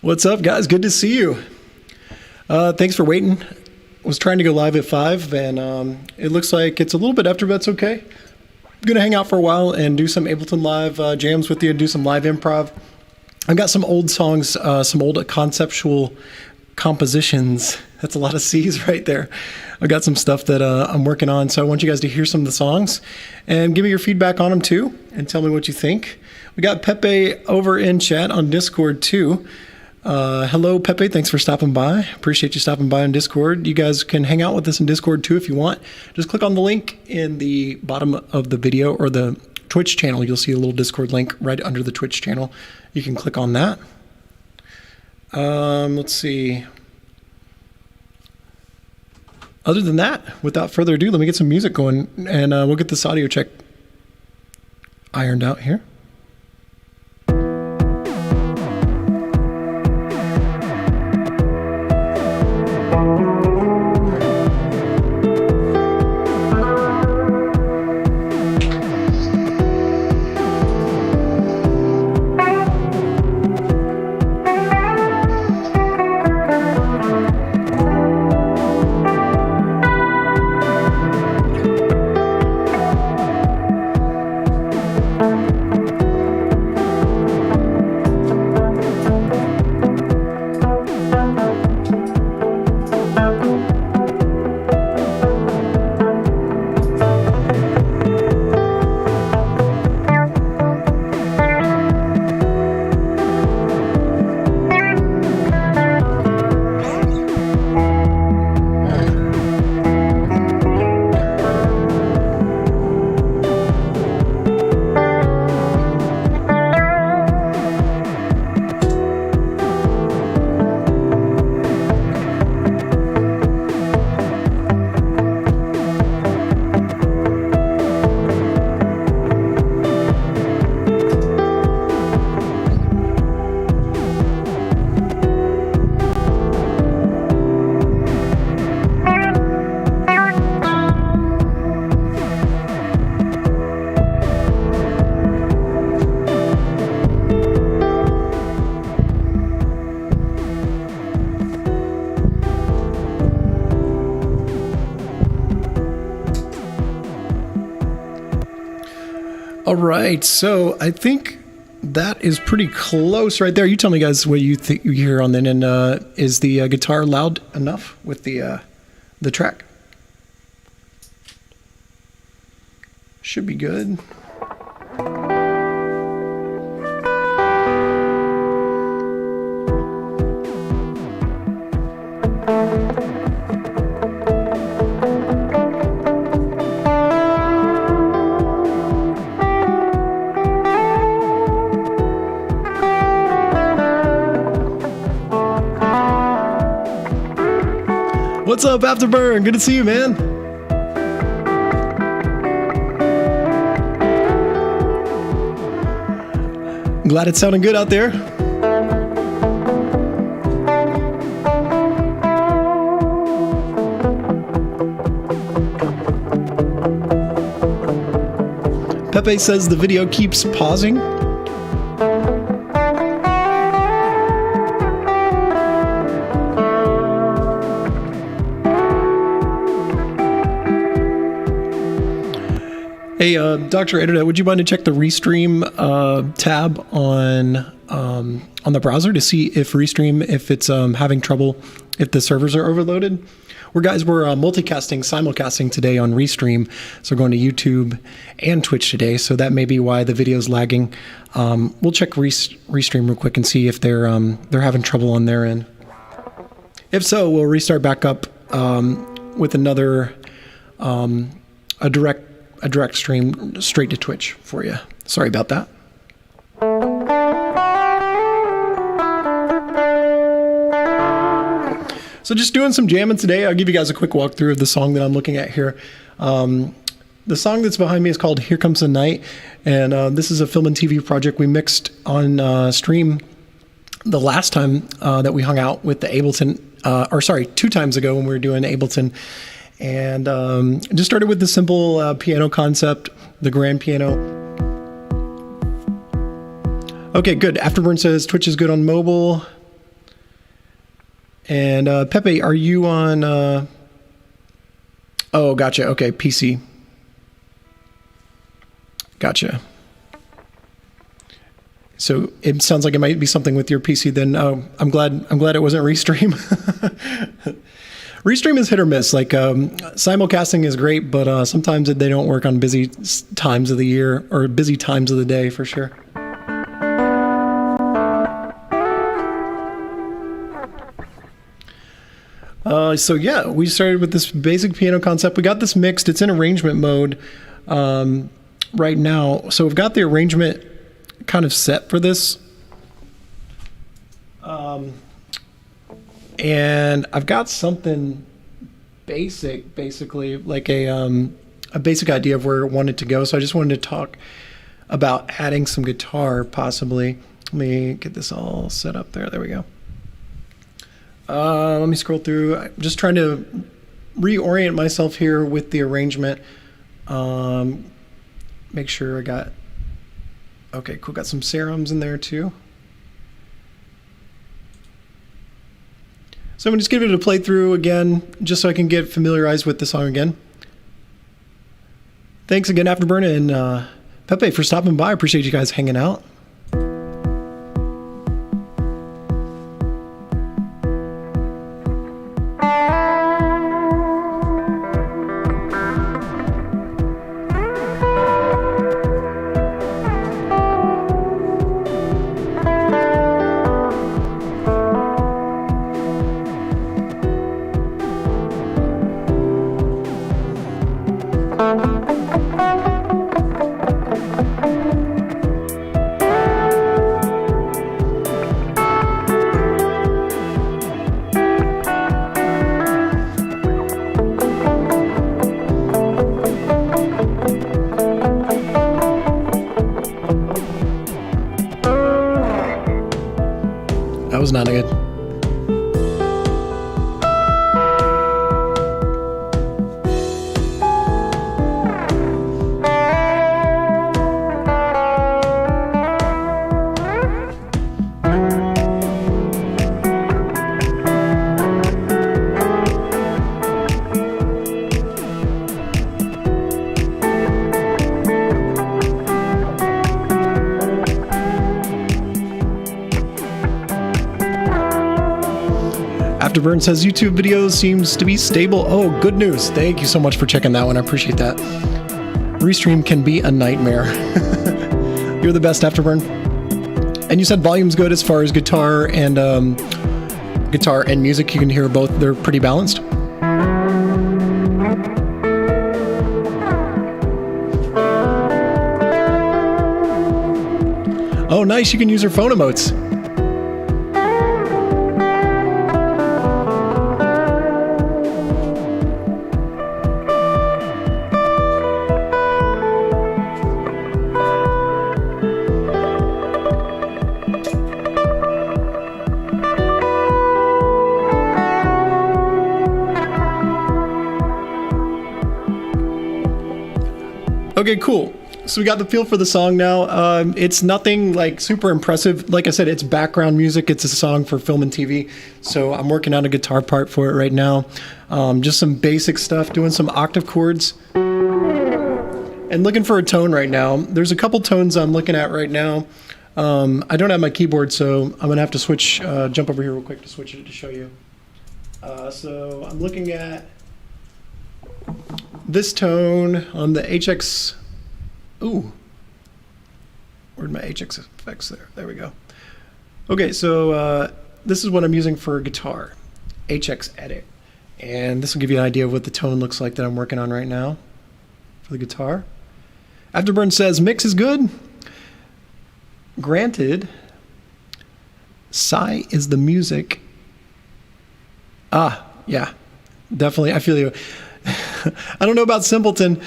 What's up, guys? Good to see you. Thanks for waiting. Was trying to go live at 5, and it looks like it's a little bit after, but that's okay. I'm going to hang out for a while and do some Ableton Live jams with you, do some live improv. I've got some old songs, some old conceptual compositions. That's a lot of C's right there. I've got some stuff that I'm working on, so I want you guys to hear some of the songs and give me your feedback on them too, and tell me what you think. We got Pepe over in chat on Discord too. Hello, Pepe. Thanks for stopping by. Appreciate you stopping by on Discord. You guys can hang out with us in Discord too if you want. Just click on the link in the bottom of the video or the Twitch channel. You'll see a little Discord link right under the Twitch channel. You can click on that. Let's see. Other than that, without further ado, let me get some music going, and we'll get this audio check ironed out here. All right, so I think that is pretty close right there. You tell me, guys, what you think you hear on the end. Is the guitar loud enough with the track? Should be good. What's up, Afterburn? Good to see you, man. Glad it's sounding good out there. Pepe says the video keeps pausing. Hey, Dr. Internet, would you mind to check the Restream tab on the browser to see if Restream, if it's having trouble, if the servers are overloaded? We're multicasting, simulcasting today on Restream, so we're going to YouTube and Twitch today, so that may be why the video's lagging. We'll check Restream real quick and see if they're having trouble on their end. If so, we'll restart back up with another a direct stream straight to Twitch for you. Sorry about that. So just doing some jamming today. I'll give you guys a quick walkthrough of the song that I'm looking at here. The song that's behind me is called Here Comes the Night, and this is a film and TV project we mixed on stream the last time that we hung out with the Ableton, 2 times ago when we were doing Ableton. And just started with the simple piano concept, the grand piano. Okay, good. Afterburn says Twitch is good on mobile. And Pepe, are you on? Oh, gotcha. Okay, PC. Gotcha. So it sounds like it might be something with your PC. Then I'm glad it wasn't Restream. Restream is hit or miss. Like simulcasting is great, but sometimes they don't work on busy times of the year or busy times of the day for sure. So yeah, we started with this basic piano concept. We got this mixed. It's in arrangement mode right now. So we've got the arrangement kind of set for this. And I've got something basic, basically like a basic idea of where I want it to go. So I just wanted to talk about adding some guitar possibly. Let me get this all set up there. There we go. Let me scroll through. I'm just trying to reorient myself here with the arrangement. Make sure I got, okay, cool. Got some serums in there too. So I'm going to just give it a playthrough again, just so I can get familiarized with the song again. Thanks again, Afterburn and Pepe, for stopping by. I appreciate you guys hanging out. That was not good. Afterburn says YouTube videos seems to be stable. Oh, good news. Thank you so much for checking that one. I appreciate that. Restream can be a nightmare. You're the best, Afterburn. And you said volume's good as far as guitar and music. You can hear both. They're pretty balanced. Oh, nice. You can use your phone emotes. Okay, cool. So we got the feel for the song now. It's nothing like super impressive. Like I said, it's background music. It's a song for film and TV. So I'm working on a guitar part for it right now. Just some basic stuff, doing some octave chords. And looking for a tone right now. There's a couple tones I'm looking at right now. I don't have my keyboard, so I'm gonna have to switch, jump over here real quick to switch it to show you. So I'm looking at this tone on the HX. Ooh, where'd my HX effects there? There we go. Okay, so this is what I'm using for guitar, HX Edit. And this will give you an idea of what the tone looks like that I'm working on right now for the guitar. Afterburn says, mix is good. Granted, Psy is the music. Ah, yeah, definitely, I feel you. I don't know about Simpleton,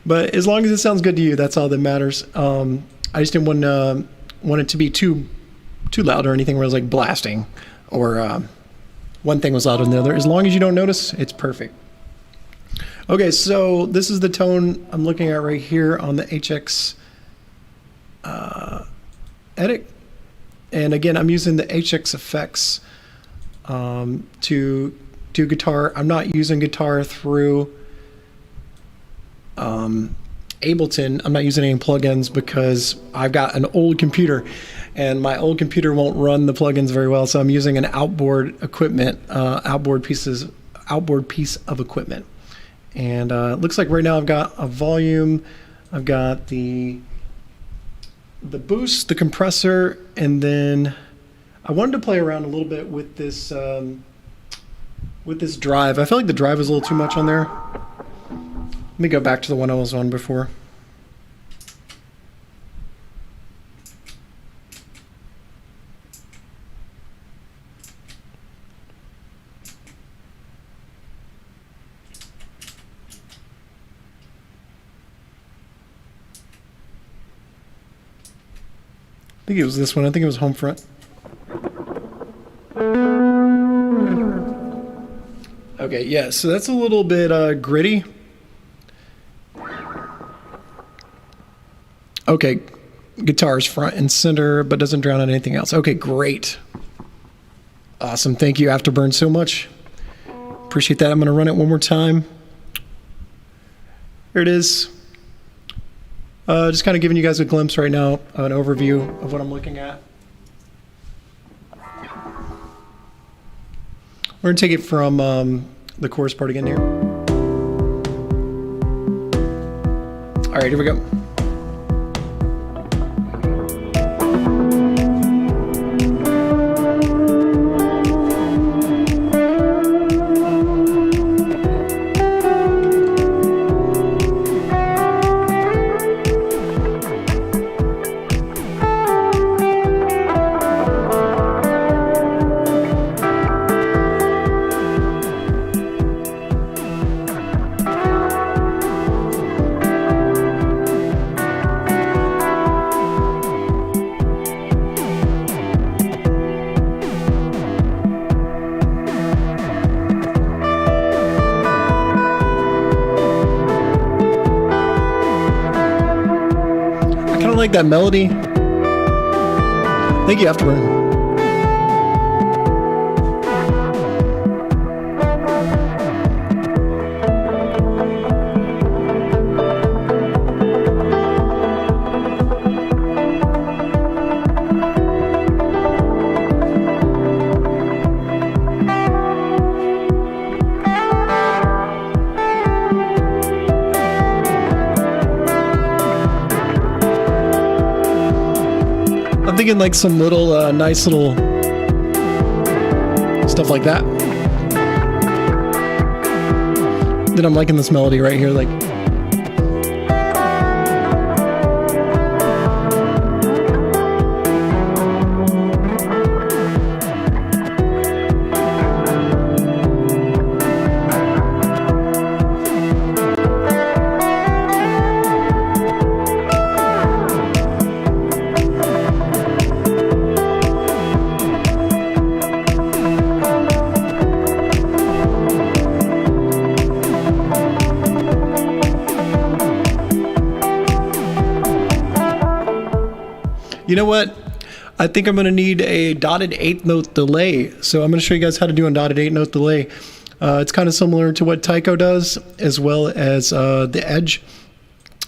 but as long as it sounds good to you, that's all that matters. I just didn't want it to be too loud or anything where it was like blasting or one thing was louder than the other. As long as you don't notice, it's perfect. Okay, so this is the tone I'm looking at right here on the HX Edit. And again, I'm using the HX effects to do guitar. I'm not using guitar through Ableton. I'm not using any plugins because I've got an old computer and my old computer won't run the plugins very well. So I'm using an outboard piece of equipment. And it looks like right now I've got a volume, I've got the boost, the compressor, and then I wanted to play around a little bit with this drive. I feel like the drive is a little too much on there. Let me go back to the one I was on before. I think it was this one. I think it was home front. Okay, yeah, so that's a little bit gritty. Okay, guitar's front and center, but doesn't drown out anything else. Okay, great. Awesome, thank you, Afterburn, so much. Appreciate that. I'm gonna run it one more time. Here it is. Just kind of giving you guys a glimpse right now, an overview of what I'm looking at. We're gonna take it from the chorus part again here. All right, here we go. Like that melody. Thank you, Afterburn. Thinking like some little nice little stuff like that. Then I'm liking this melody right here, like you know what? I think I'm going to need a dotted 8th note delay. So I'm going to show you guys how to do a dotted 8th note delay. It's kind of similar to what Tycho does, as well as the Edge.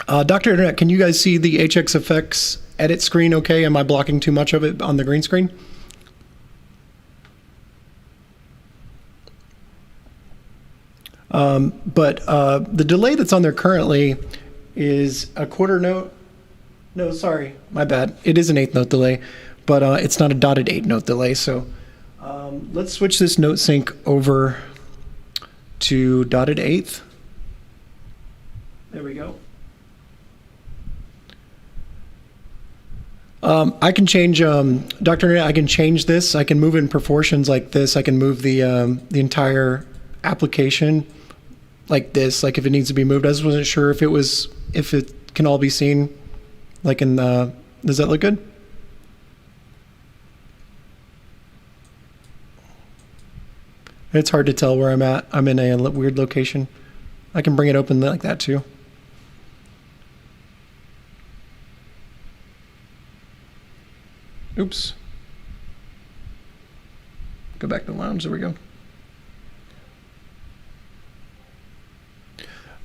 Dr. Internet, can you guys see the HXFX edit screen okay? Am I blocking too much of it on the green screen? But the delay that's on there currently is a quarter note. No, sorry, my bad. It is an 8th note delay, but it's not a dotted 8th note delay. So let's switch this note sync over to dotted 8th. There we go. I can change, Dr. Internet, I can change this. I can move it in proportions like this. I can move the entire application like this, like if it needs to be moved. I just wasn't sure if it can all be seen. Like in the, does that look good? It's hard to tell where I'm at. I'm in a weird location. I can bring it open like that too. Oops. Go back to the lounge. There we go.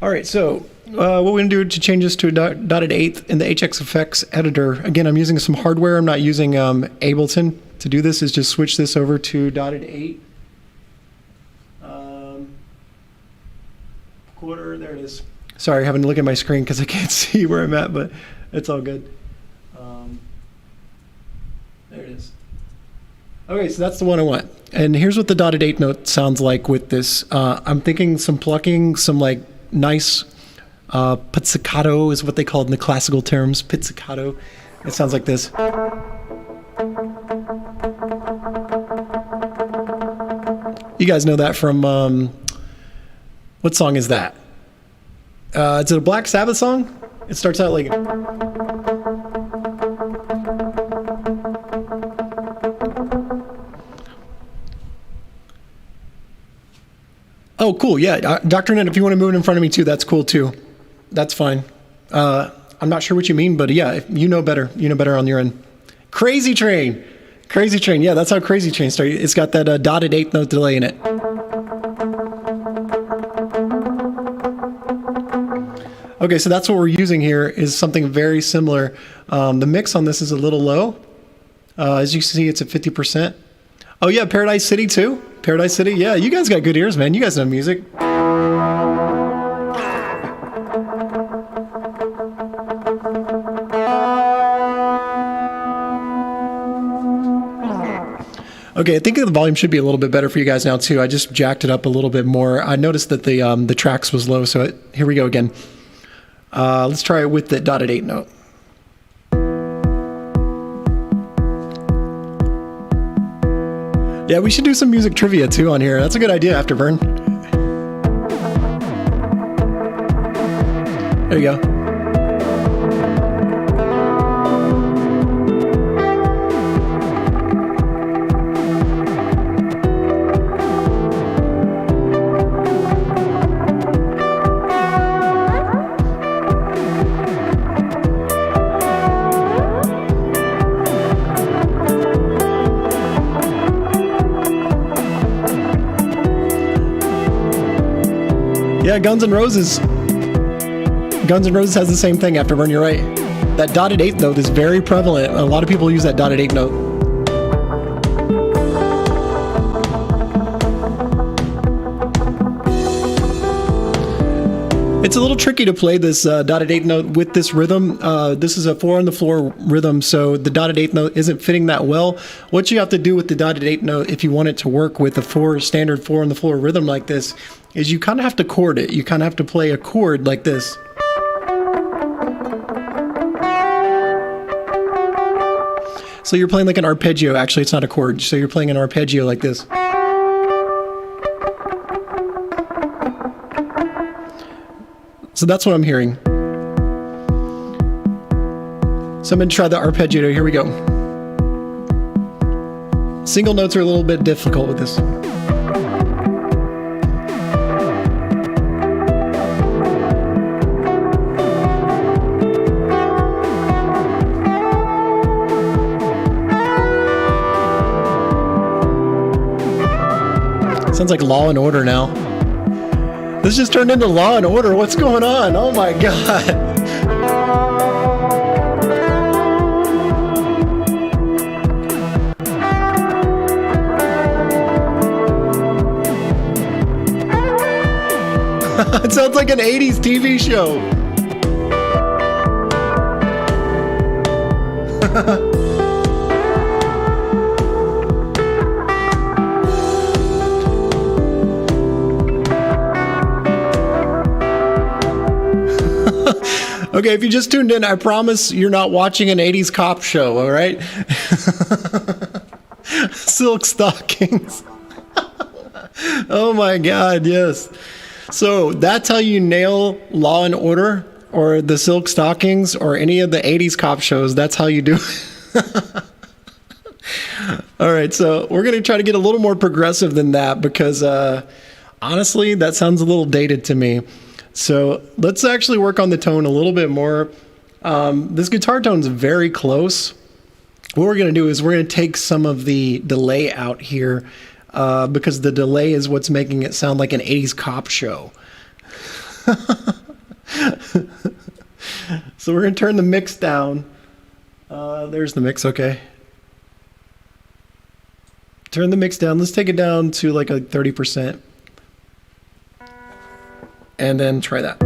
All right, so what we're going to do to change this to a dotted eighth in the HX Effects editor, again, I'm using some hardware. I'm not using Ableton to do this, is just switch this over to dotted eight. Quarter, there it is. Sorry, having to look at my screen because I can't see where I'm at, but it's all good. There it is. Okay, so that's the one I want. And here's what the dotted eighth note sounds like with this. I'm thinking some plucking, some like nice pizzicato is what they call it in the classical terms, pizzicato. It sounds like this. You guys know that from, what song is that? Is it a Black Sabbath song? It starts out like... Oh, cool. Yeah, Dr. Ned, if you want to move it in front of me too, that's cool too. That's fine. I'm not sure what you mean, but yeah, if you know better. You know better on your end. Crazy Train. Crazy Train. Yeah, that's how Crazy Train started. It's got that dotted eighth note delay in it. Okay, so that's what we're using here is something very similar. The mix on this is a little low. As you can see, it's at 50%. Oh yeah, Paradise City too. Paradise City, yeah, you guys got good ears, man. You guys know music. Okay, I think the volume should be a little bit better for you guys now too. I just jacked it up a little bit more. I noticed that the tracks was low, so here we go again. Let's try it with the dotted eighth note. Yeah, we should do some music trivia too on here. That's a good idea, Afterburn. There you go. Yeah, Guns N' Roses. Guns N' Roses has the same thing, Afterburn, you're right. That dotted eighth note is very prevalent. A lot of people use that dotted eighth note. It's a little tricky to play this dotted eighth note with this rhythm. This is a 4 on the floor rhythm, so the dotted eighth note isn't fitting that well. What you have to do with the dotted eighth note, if you want it to work with a standard 4 on the floor rhythm like this, is you kind of have to chord it. You kind of have to play a chord like this. So you're playing like an arpeggio. Actually, it's not a chord. So you're playing an arpeggio like this. So that's what I'm hearing. So I'm going to try the arpeggio. Here we go. Single notes are a little bit difficult with this. Sounds like Law and Order now. This just turned into Law and Order. What's going on? Oh my God. It sounds like an 80s TV show. Okay, if you just tuned in, I promise you're not watching an 80s cop show, all right? Silk stockings. Oh my God, yes. So that's how you nail Law and Order or the Silk Stockings or any of the 80s cop shows. That's how you do it. All right, so we're going to try to get a little more progressive than that because honestly, that sounds a little dated to me. So let's actually work on the tone a little bit more. This guitar tone is very close. What we're going to do is we're going to take some of the delay out here. because the delay is what's making it sound like an 80s cop show. So we're going to turn the mix down. There's the mix, okay. Turn the mix down. Let's take it down to like a 30%. And then try that.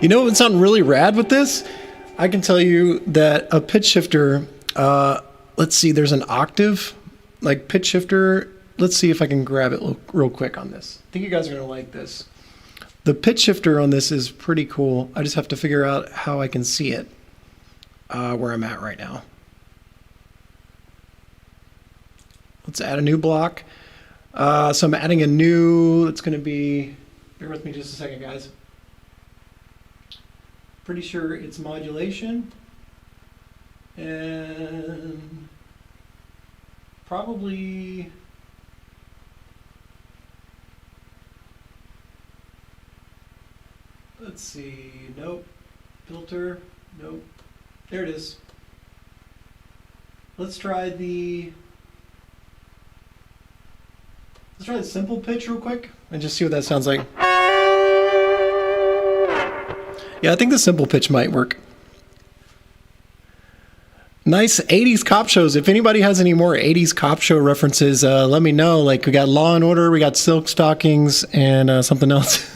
You know what would sound really rad with this? I can tell you that a pitch shifter, let's see, there's an octave, like pitch shifter. Let's see if I can grab it real quick on this. I think you guys are gonna like this. The pitch shifter on this is pretty cool. I just have to figure out how I can see it where I'm at right now. Let's add a new block. So I'm adding a new, it's gonna be, bear with me just a second, guys. Pretty sure it's modulation and probably let's see, nope, filter, nope, there it is. Let's try the simple pitch real quick and just see what that sounds like. Yeah, I think the simple pitch might work. Nice 80s cop shows. If anybody has any more 80s cop show references, let me know. Like, we got Law and Order, we got Silk Stockings, and something else.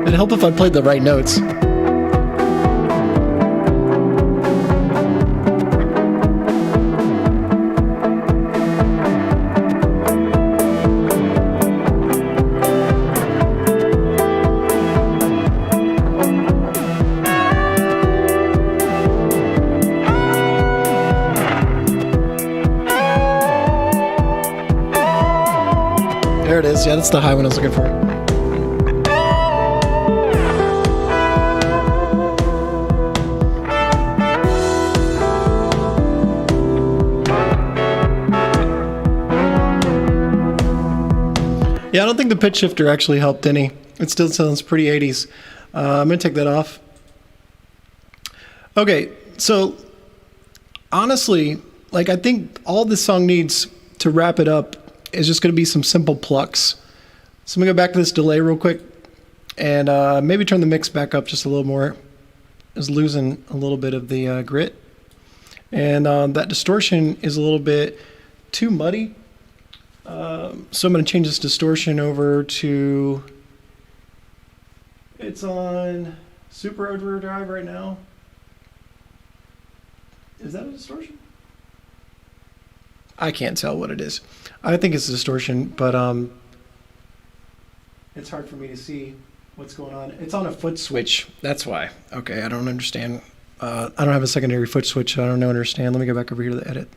It'd help if I played the right notes. There it is. Yeah, that's the high one I was looking for. Yeah, I don't think the pitch shifter actually helped any. It still sounds pretty 80s. I'm going to take that off. Okay, so honestly, like, I think all this song needs to wrap it up is just going to be some simple plucks. So I'm going to go back to this delay real quick and maybe turn the mix back up just a little more. It's losing a little bit of the grit. And that distortion is a little bit too muddy. So I'm going to change this distortion over to, it's on super overdrive right now. Is that a distortion? I can't tell what it is. I think it's a distortion, but it's hard for me to see what's going on. It's on a foot switch. That's why. Okay, I don't understand. I don't have a secondary foot switch, so I don't understand. Let me go back over here to the edit.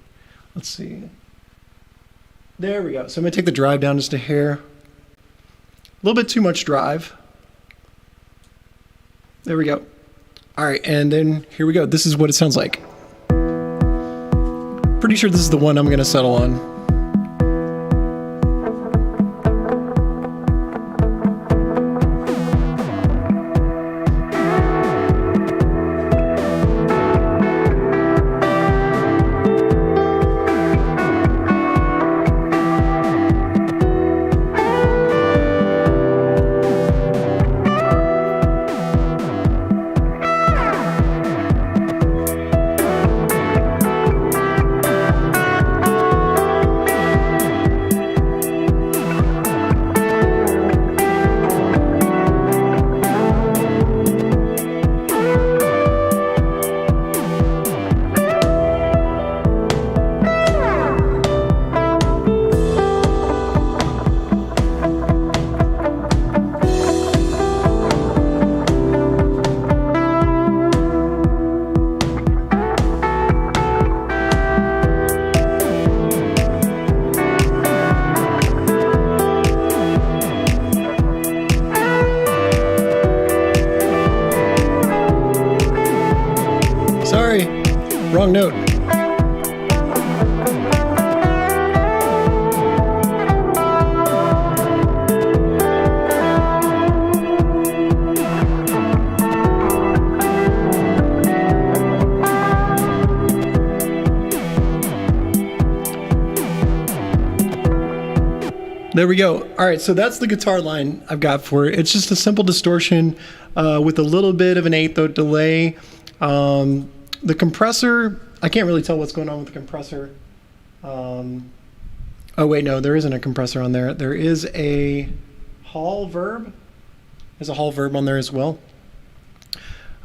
Let's see. There we go. So I'm going to take the drive down just a hair. A little bit too much drive. There we go. All right, and then here we go. This is what it sounds like. Pretty sure this is the one I'm going to settle on. wrong note. There we go. All right, so that's the guitar line I've got for it. It's just a simple distortion with a little bit of an eighth note delay. The compressor, I can't really tell what's going on with the compressor. Oh wait, no, there isn't a compressor on there. There is a Hall verb. There's a Hall verb on there as well.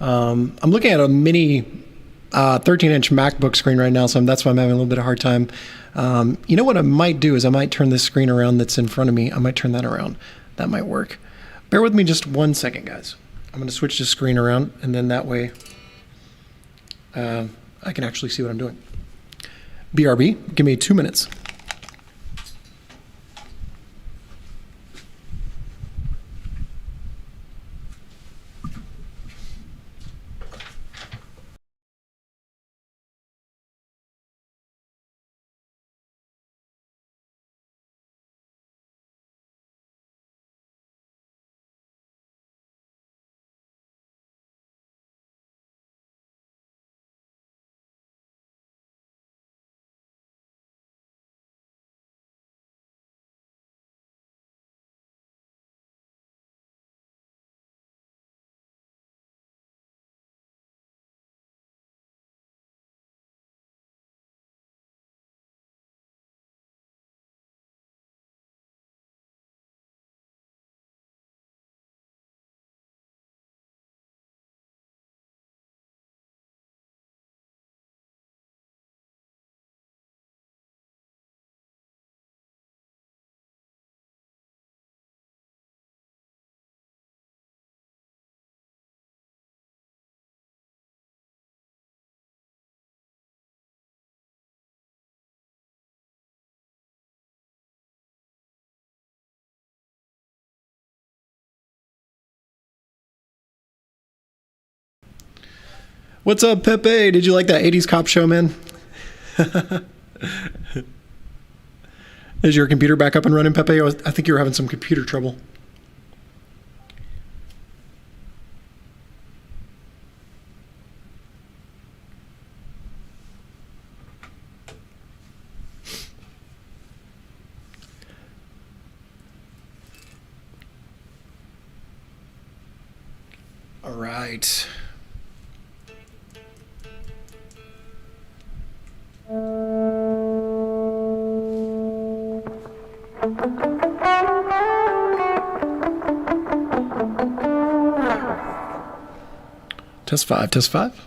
I'm looking at a mini 13-inch MacBook screen right now, so that's why I'm having a little bit of a hard time. You know what I might do is I might turn this screen around that's in front of me. I might turn that around. That might work. Bear with me just 1 second, guys. I'm going to switch the screen around, and then that way I can actually see what I'm doing. BRB, give me 2 minutes. What's up, Pepe? Did you like that 80s cop show, man? Is your computer back up and running, Pepe? I think you were having some computer trouble. All right. Test 5, test 5.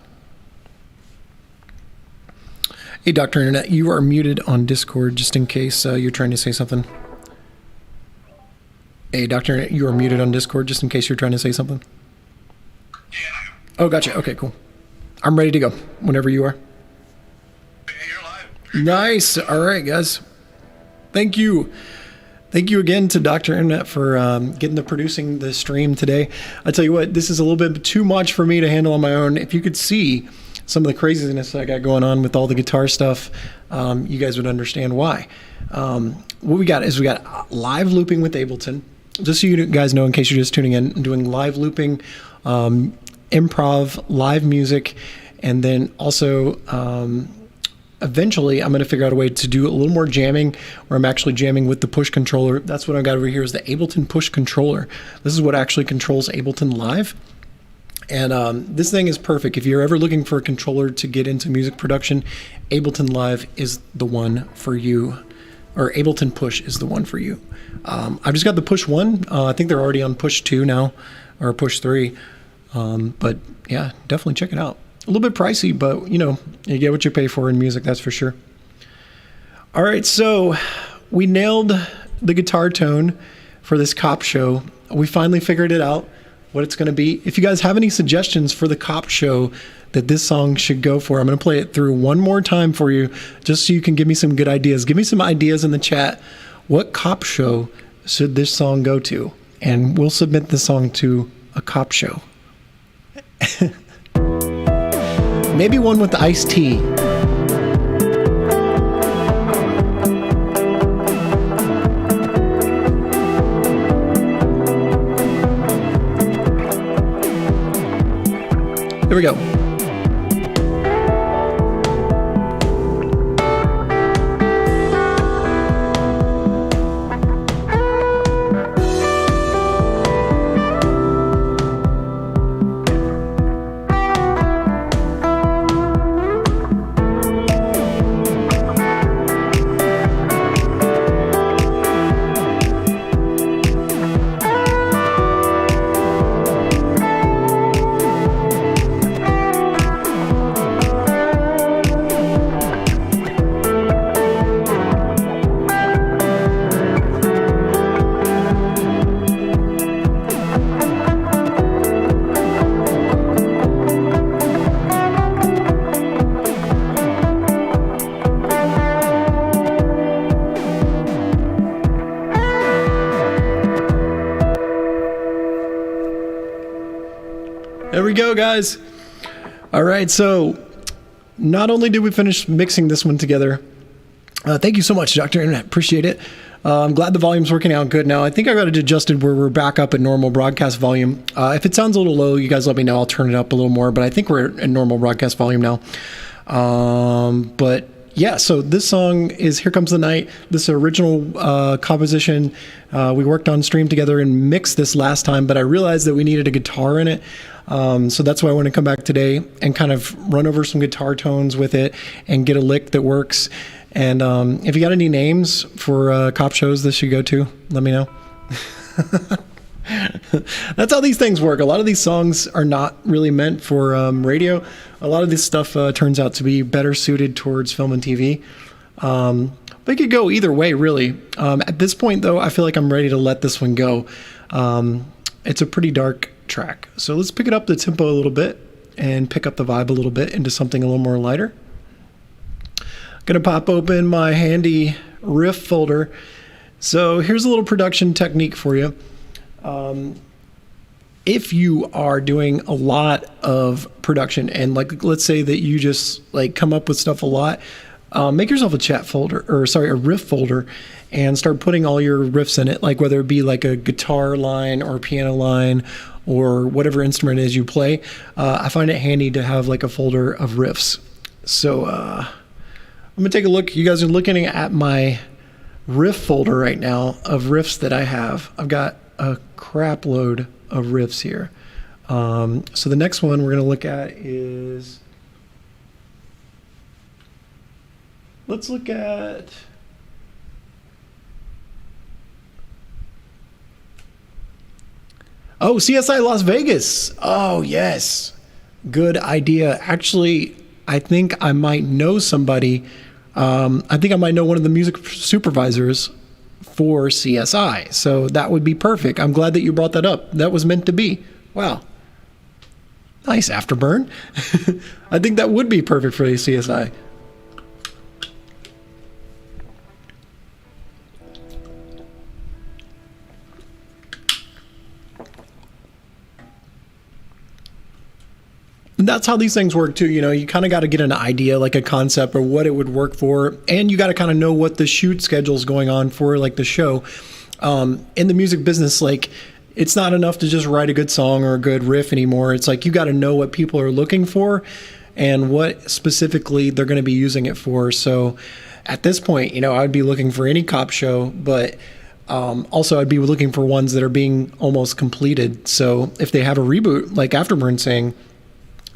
Hey, Dr. Internet, you are muted on Discord just in case you're trying to say something. Hey, Dr. Internet, you are muted on Discord just in case you're trying to say something. Yeah. Oh, gotcha. Okay, cool. I'm ready to go whenever you are. Hey, you're live. Nice. All right, guys. Thank you. Thank you again to Dr. Internet for getting to producing the stream today. I tell you what, this is a little bit too much for me to handle on my own. If you could see some of the craziness I got going on with all the guitar stuff, you guys would understand why. What we got is we got live looping with Ableton. Just so you guys know, in case you're just tuning in, I'm doing live looping, improv, live music, and then also eventually I'm going to figure out a way to do a little more jamming where I'm actually jamming with the push controller. That's what I've got over here is the Ableton push controller. This is what actually controls Ableton Live. And this thing is perfect. If you're ever looking for a controller to get into music production, Ableton Live is the one for you, or Ableton Push is the one for you. I've just got the Push 1. I think they're already on Push 2 now, or Push 3. But yeah, definitely check it out. A little bit pricey, but you know, you get what you pay for in music, that's for sure. All right, so we nailed the guitar tone for this cop show. We finally figured it out, what it's going to be. If you guys have any suggestions for the cop show that this song should go for, I'm going to play it through one more time for you, just so you can give me some good ideas. Give me some ideas in the chat. What cop show should this song go to? And we'll submit the song to a cop show. Maybe one with the iced tea. Here we go. There we go, guys. All right, so not only did we finish mixing this one together, thank you so much, Dr. Internet. Appreciate it. I'm glad the volume's working out good now. I think I got it adjusted where we're back up at normal broadcast volume. If it sounds a little low, you guys let me know. I'll turn it up a little more, but I think we're at normal broadcast volume now. But yeah, so this song is Here Comes the Night. This original composition we worked on, streamed together, and mixed this last time, but I realized that we needed a guitar in it. So that's why I want to come back today and kind of run over some guitar tones with it and get a lick that works. And if you got any names for cop shows this should go to, let me know. That's how these things work. A lot of these songs are not really meant for radio. A lot of this stuff turns out to be better suited towards film and TV. But it could go either way, really. At this point, though, I feel like I'm ready to let this one go. It's a pretty dark track. So let's pick it up the tempo a little bit and pick up the vibe a little bit into something a little more lighter. Gonna pop open my handy riff folder. So here's a little production technique for you. If you are doing a lot of production and like, let's say that you just like come up with stuff a lot, make yourself a chat folder a riff folder and start putting all your riffs in it. Like whether it be like a guitar line or piano line or whatever instrument it is you play. I find it handy to have like a folder of riffs. So, I'm gonna take a look. You guys are looking at my riff folder right now of riffs that I have. I've got a crap load of riffs here. So the next one we're gonna look at is, let's look at, oh, CSI Las Vegas. Oh, yes. Good idea. Actually, I think I might know somebody. I think I might know one of the music supervisors for CSI. So that would be perfect. I'm glad that you brought that up. That was meant to be. Wow. Nice afterburn. I think that would be perfect for the CSI. And that's how these things work too. You know, you kind of got to get an idea, like a concept or what it would work for. And you got to kind of know what the shoot schedule is going on for like the show. In the music business, like it's not enough to just write a good song or a good riff anymore. It's like you got to know what people are looking for and what specifically they're going to be using it for. So at this point, you know, I would be looking for any cop show, but also I'd be looking for ones that are being almost completed. So if they have a reboot, like Afterburn saying,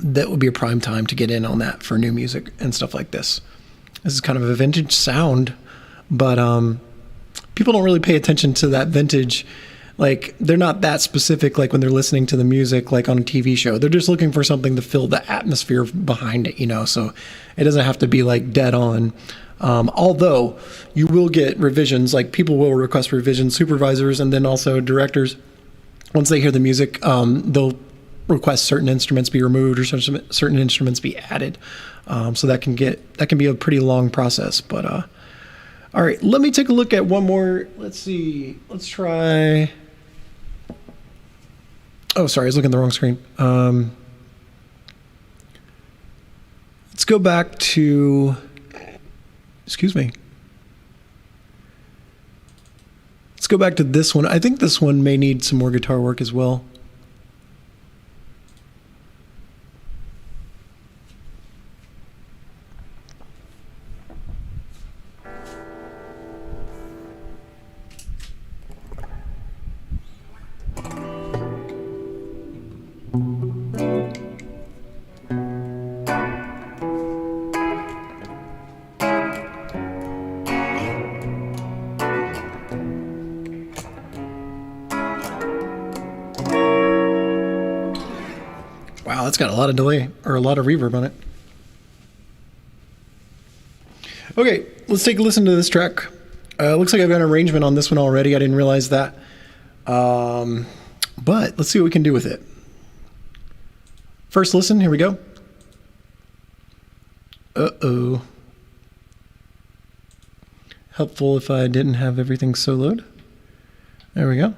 that would be a prime time to get in on that for new music and stuff like this. This is kind of a vintage sound, but people don't really pay attention to that vintage. Like they're not that specific, like when they're listening to the music, like on a TV show, they're just looking for something to fill the atmosphere behind it, you know, so it doesn't have to be like dead on. Although you will get revisions, like people will request revisions, supervisors, and then also directors. Once they hear the music, they'll request certain instruments be removed or certain instruments be added. So that can be a pretty long process, but, all right, let me take a look at one more. Let's see. Let's try. Oh, sorry. I was looking at the wrong screen. Let's go back to, excuse me. Let's go back to this one. I think this one may need some more guitar work as well. Wow, that's got a lot of delay, or a lot of reverb on it. Okay, let's take a listen to this track. Looks like I've got an arrangement on this one already. I didn't realize that. But let's see what we can do with it. First listen, here we go. Uh-oh. Helpful if I didn't have everything soloed. There we go.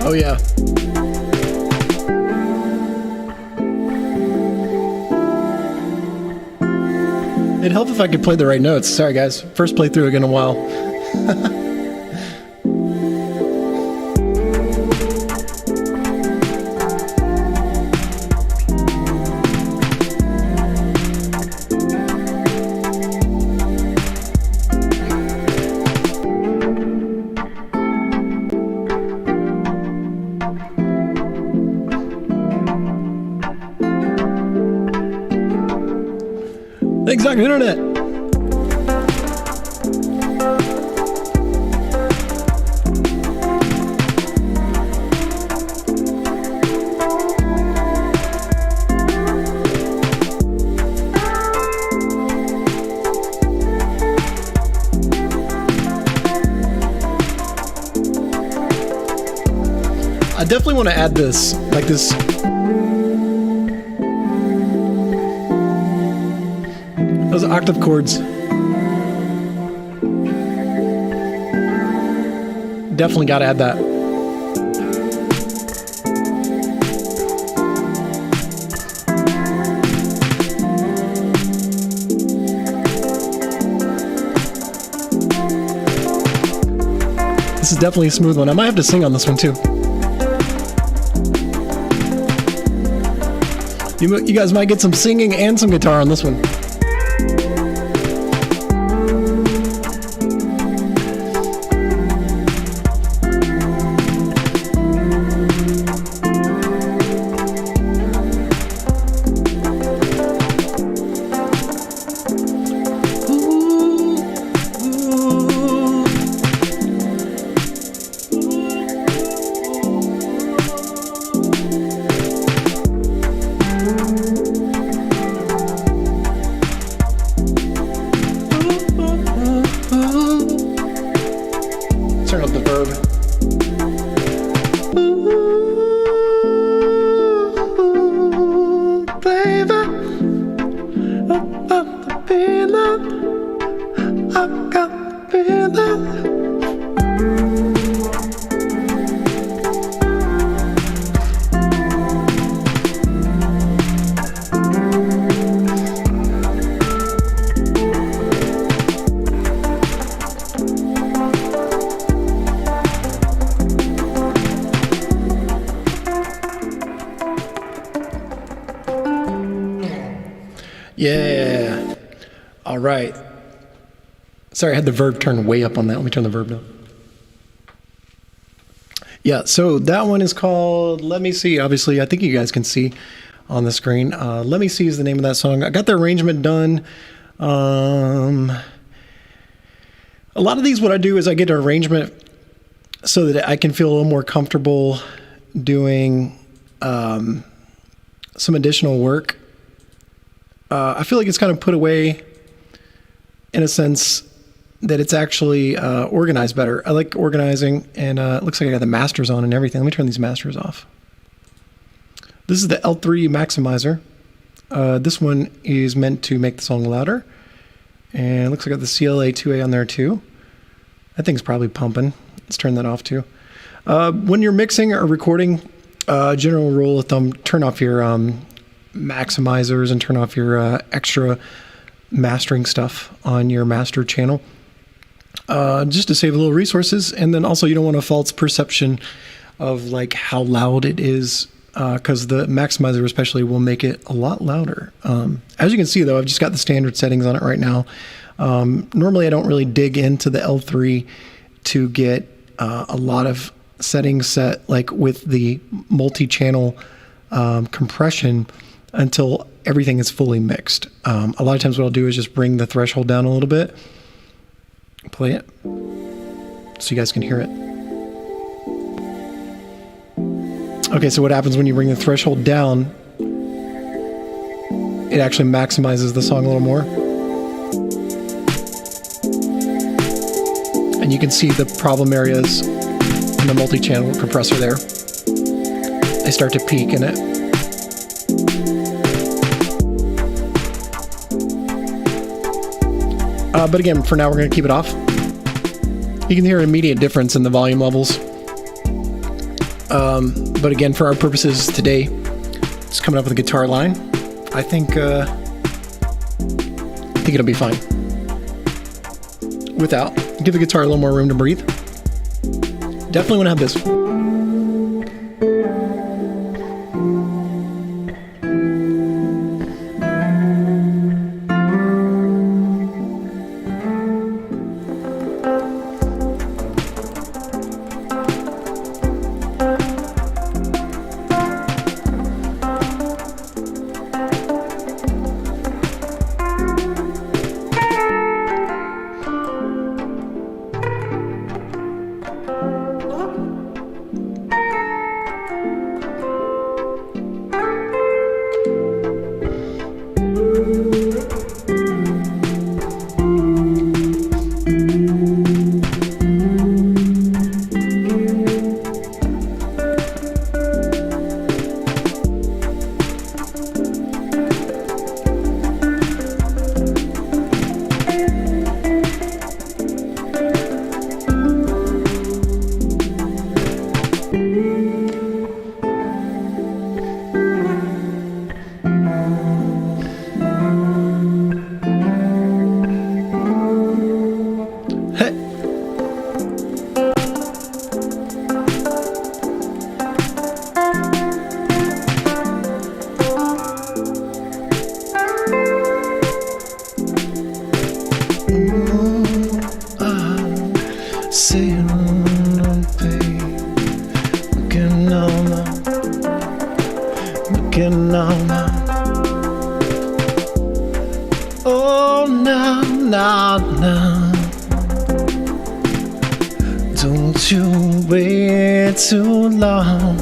Oh yeah. It'd help if I could play the right notes. Sorry guys, first playthrough in a while. Thanks, Dr. Internet. I definitely want to add this, like this. Those octave chords. Definitely got to add that. This is definitely a smooth one. I might have to sing on this one too. You guys might get some singing and some guitar on this one. Turn up the verb. Ooh, baby, I've got the feeling. I've got the feeling. Yeah. All right. Sorry, I had the verb turned way up on that. Let me turn the verb down. Yeah, so that one is called Let Me See. Obviously, I think you guys can see on the screen. Let Me See is the name of that song. I got the arrangement done. A lot of these, what I do is I get an arrangement so that I can feel a little more comfortable doing some additional work. I feel like it's kind of put away in a sense that it's actually organized better. I like organizing, and it looks like I got the masters on and everything. Let me turn these masters off. This is the L3 maximizer. This one is meant to make the song louder. And it looks like I got the CLA 2A on there too. That thing's probably pumping. Let's turn that off too. When you're mixing or recording, general rule of thumb, turn off your maximizers and turn off your extra mastering stuff on your master channel. Just to save a little resources. And then also you don't want a false perception of like how loud it is, because the maximizer especially will make it a lot louder. As you can see though, I've just got the standard settings on it right now. Normally I don't really dig into the L3 to get a lot of settings set like with the multi-channel compression until everything is fully mixed. A lot of times what I'll do is just bring the threshold down a little bit, play it so you guys can hear it. Okay, so what happens when you bring the threshold down, it actually maximizes the song a little more. And you can see the problem areas in the multi-channel compressor there. They start to peak in it. But again, for now, we're going to keep it off. You can hear an immediate difference in the volume levels. But again, for our purposes today, just coming up with a guitar line. I think it'll be fine. Without, give the guitar a little more room to breathe. Definitely want to have this. Oh, now, don't you wait too long.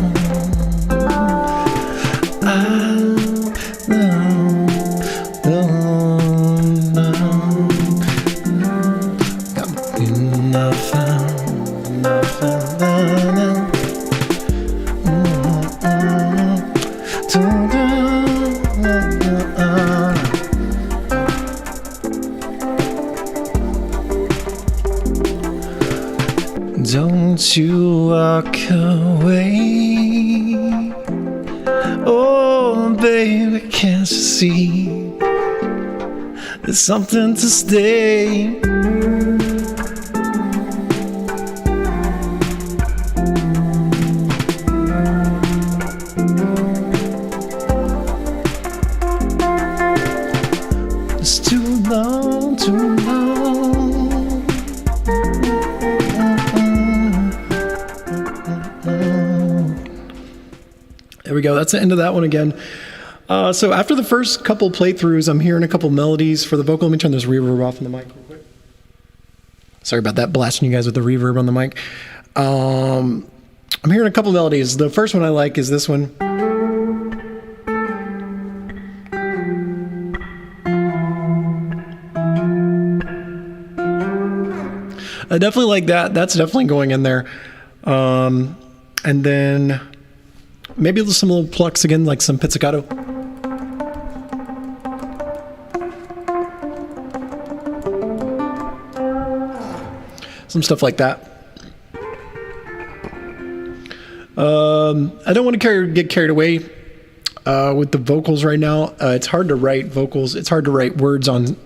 Don't you walk away. Oh, baby, can't you see? There's something to stay. It's too long, too long. go. That's the end of that one again. So after the first couple playthroughs, I'm hearing a couple melodies for the vocal. Let me turn this reverb off on the mic real quick. Sorry about that, blasting you guys with the reverb on the mic. I'm hearing a couple melodies. The first one I like is this one. I definitely like that. That's definitely going in there. And then maybe some little plucks again, like some pizzicato. Some stuff like that. I don't want to get carried away with the vocals right now. It's hard to write vocals. It's hard to write words on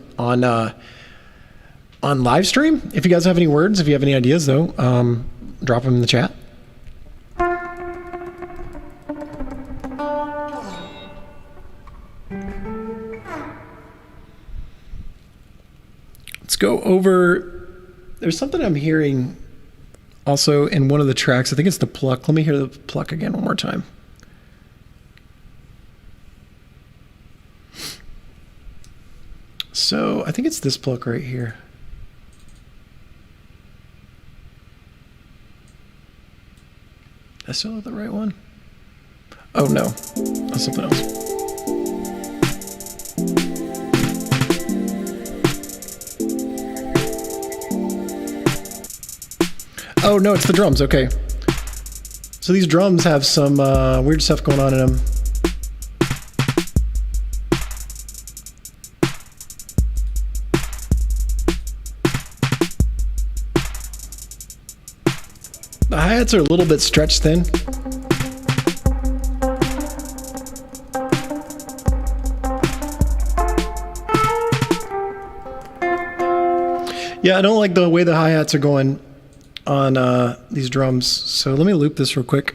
live stream. If you guys have any words, if you have any ideas though, drop them in the chat. Let's go over. There's something I'm hearing also in one of the tracks. I think it's the pluck. Let me hear the pluck again one more time. So I think it's this pluck right here. I still have the right one? Oh no, that's something else. Oh no, it's the drums, okay. So these drums have some weird stuff going on in them. The hi-hats are a little bit stretched thin. Yeah, I don't like the way the hi-hats are going on these drums. So let me loop this real quick.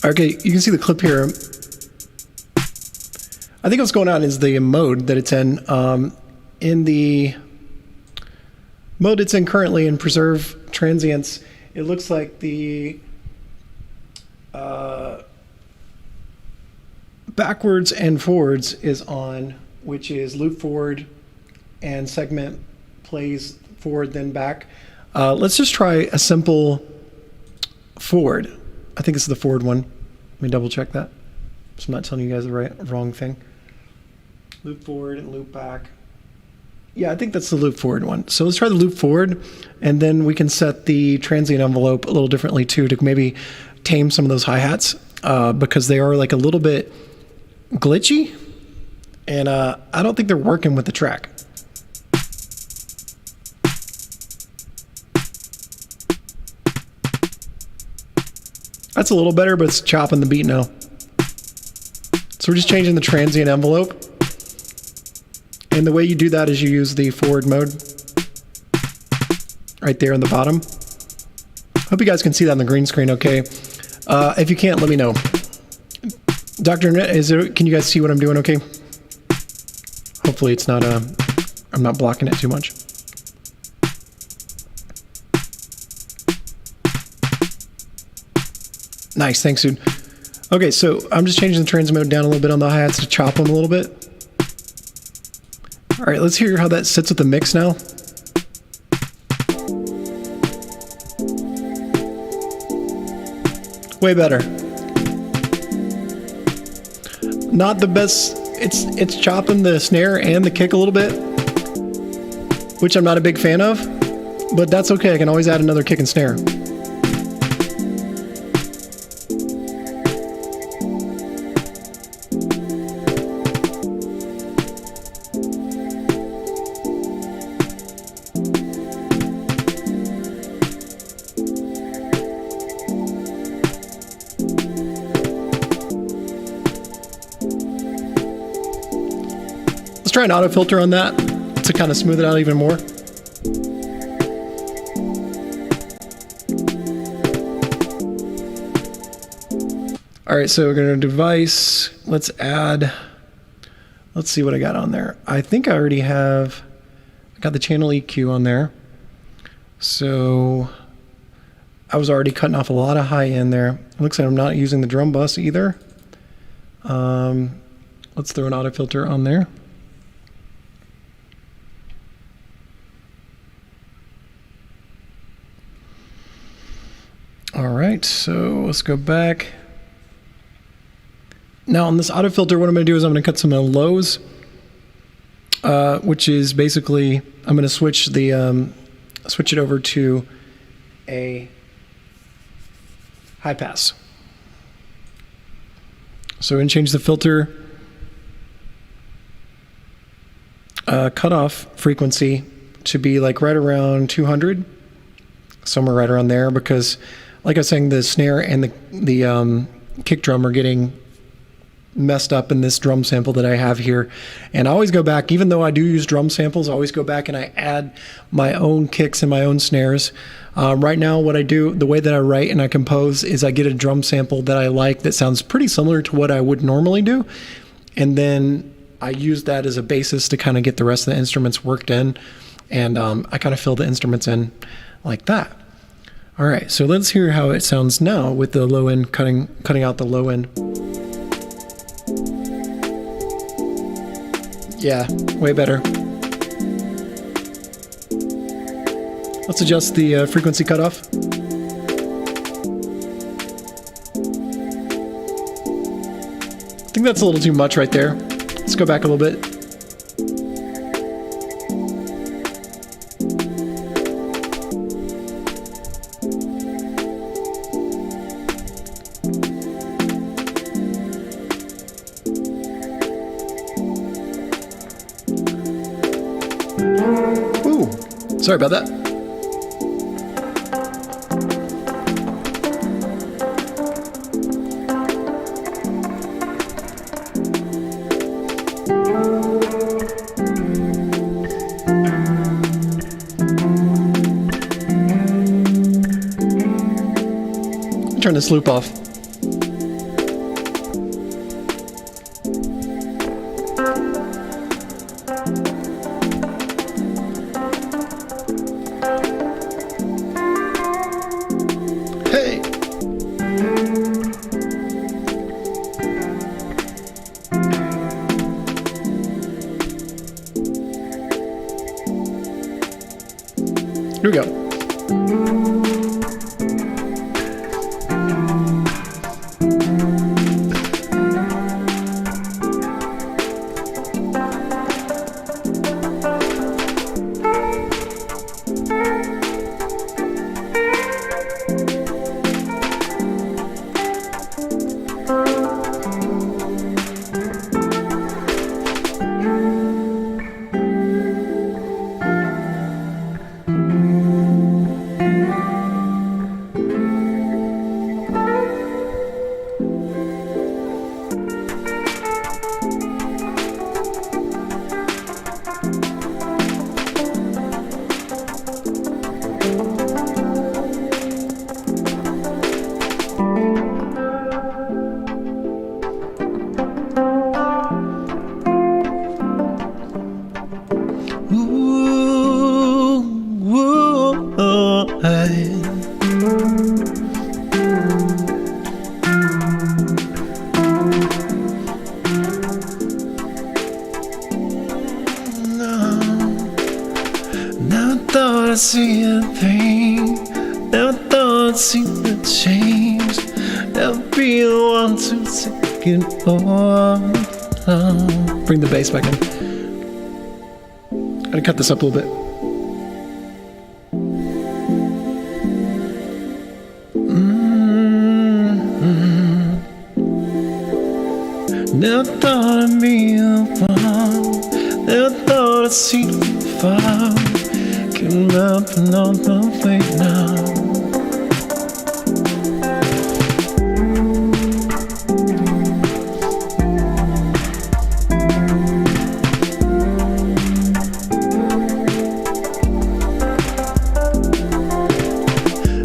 Okay, you can see the clip here. I think what's going on is the mode that it's in. In the mode it's in currently in preserve transients, it looks like the backwards and forwards is on, which is loop forward and segment plays forward then back. Let's just try a simple forward. I think it's the forward one. Let me double check that, so I'm not telling you guys the wrong thing. Loop forward and loop back. Yeah, I think that's the loop forward one. So let's try the loop forward, and then we can set the transient envelope a little differently too, to maybe tame some of those hi-hats, because they are like a little bit glitchy, and I don't think they're working with the track. That's a little better, but it's chopping the beat now. So we're just changing the transient envelope. And the way you do that is you use the forward mode right there on the bottom. Hope you guys can see that on the green screen okay. If you can't, let me know. Dr. Net, can you guys see what I'm doing okay? Hopefully it's not, I'm not blocking it too much. Nice, thanks, dude. Okay, so I'm just changing the trans mode down a little bit on the hi-hats to chop them a little bit. All right, let's hear how that sits with the mix now. Way better. Not the best. It's chopping the snare and the kick a little bit, which I'm not a big fan of, but that's okay. I can always add another kick and snare. Try an auto filter on that to kind of smooth it out even more. All right, so we're going to device. Let's let's see what I got on there. I think I already have, I got the channel EQ on there. So I was already cutting off a lot of high end there. It looks like I'm not using the drum bus either. Let's throw an auto filter on there. All right, so let's go back. Now on this auto filter, what I'm going to do is I'm going to cut some lows, which is basically I'm going to switch it over to a high pass. So I'm going to change the filter cutoff frequency to be like right around 200, somewhere right around there, because like I was saying, the snare and the kick drum are getting messed up in this drum sample that I have here. And I always go back, even though I do use drum samples, I always go back and I add my own kicks and my own snares. Right now, what I do, the way that I write and I compose is I get a drum sample that I like that sounds pretty similar to what I would normally do. And then I use that as a basis to kind of get the rest of the instruments worked in. And I kind of fill the instruments in like that. All right, so let's hear how it sounds now with the low end, cutting out the low end. Yeah, way better. Let's adjust the frequency cutoff. I think that's a little too much right there. Let's go back a little bit. Ooh, sorry about that. Turn this loop off. Hey. Here we go. Never see a thing, never thought I'd see the change, never be the one to take it all. Bring the bass back in. Gotta cut this up a little bit. Never thought I'd be the one, never thought I'd see the fire. Getting up and on the way now.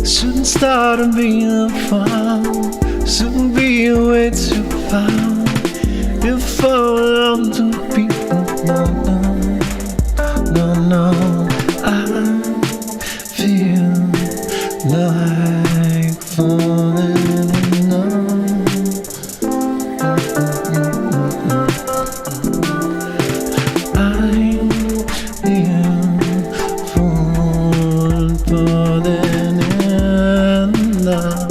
Shouldn't start to be the fun, shouldn't be a way too far. If I love to be No, no, I feel like falling in love. I feel falling in love.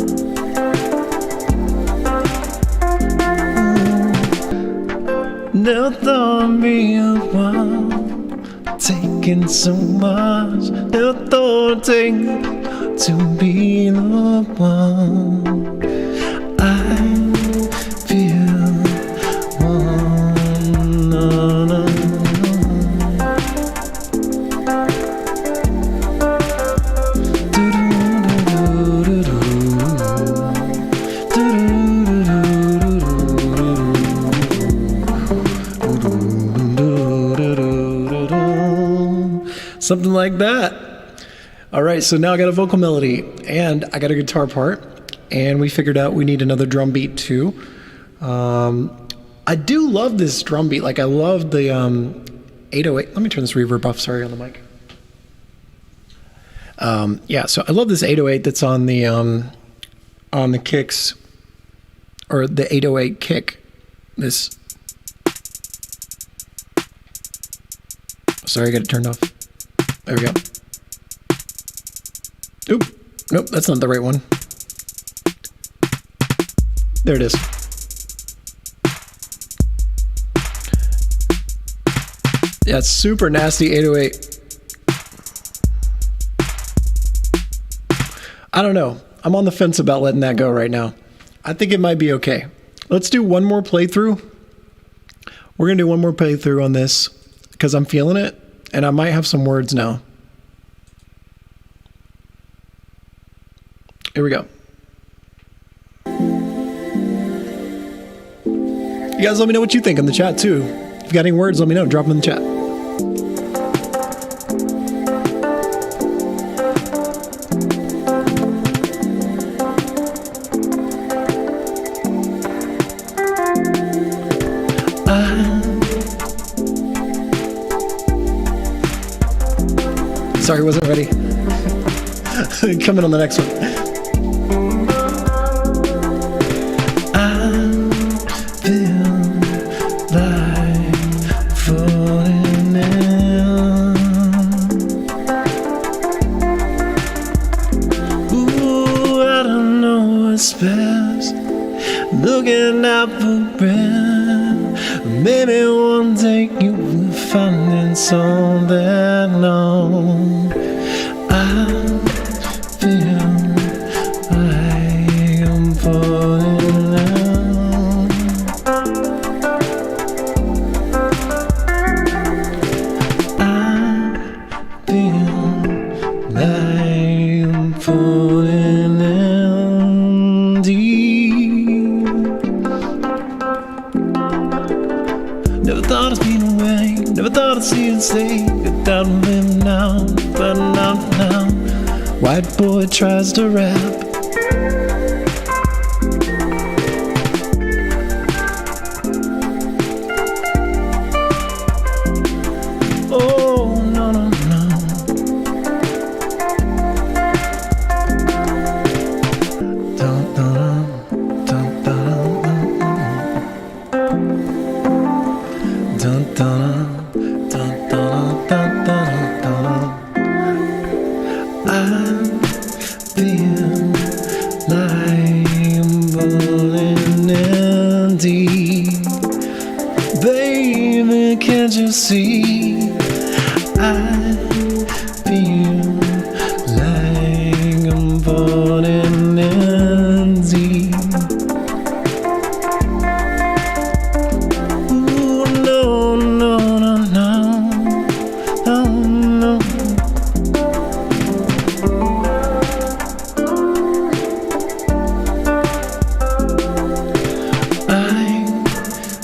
Never thought I'd be a one taking so much. Never thought I'd take to be the one. I feel one. No, no, something like that. All right, so now I got a vocal melody and I got a guitar part, and we figured out we need another drum beat too. I do love this drum beat. Like, I love the 808. Let me turn this reverb off. Sorry, on the mic. Yeah, so I love this 808 that's on the kicks, or the 808 kick. This. Sorry, I got it turned off. There we go. Oop. Nope, that's not the right one. There it is. Yeah, it's super nasty 808. I don't know. I'm on the fence about letting that go right now. I think it might be okay. Let's do one more playthrough. We're going to do one more playthrough on this because I'm feeling it, and I might have some words now. Here we go. You guys let me know what you think in the chat too. If you got any words, let me know. Drop them in the chat. Sorry, wasn't ready. Coming on the next one. Looking out for breath. Maybe one day you will find something new. I feel like I'm falling down. I feel like I'm falling down deep. Never thought I'd be away, never thought I'd see and stay. Without living now, but not now. White boy tries to rap. Oh, no, no, no. Dun, dun, dun, dun, dun, dun, dun, dun, dun, dun, dun, dun. I feel like I'm falling in deep. Baby, can't you see? I feel like I'm falling in deep. Ooh, no, no, no, no, no, no. I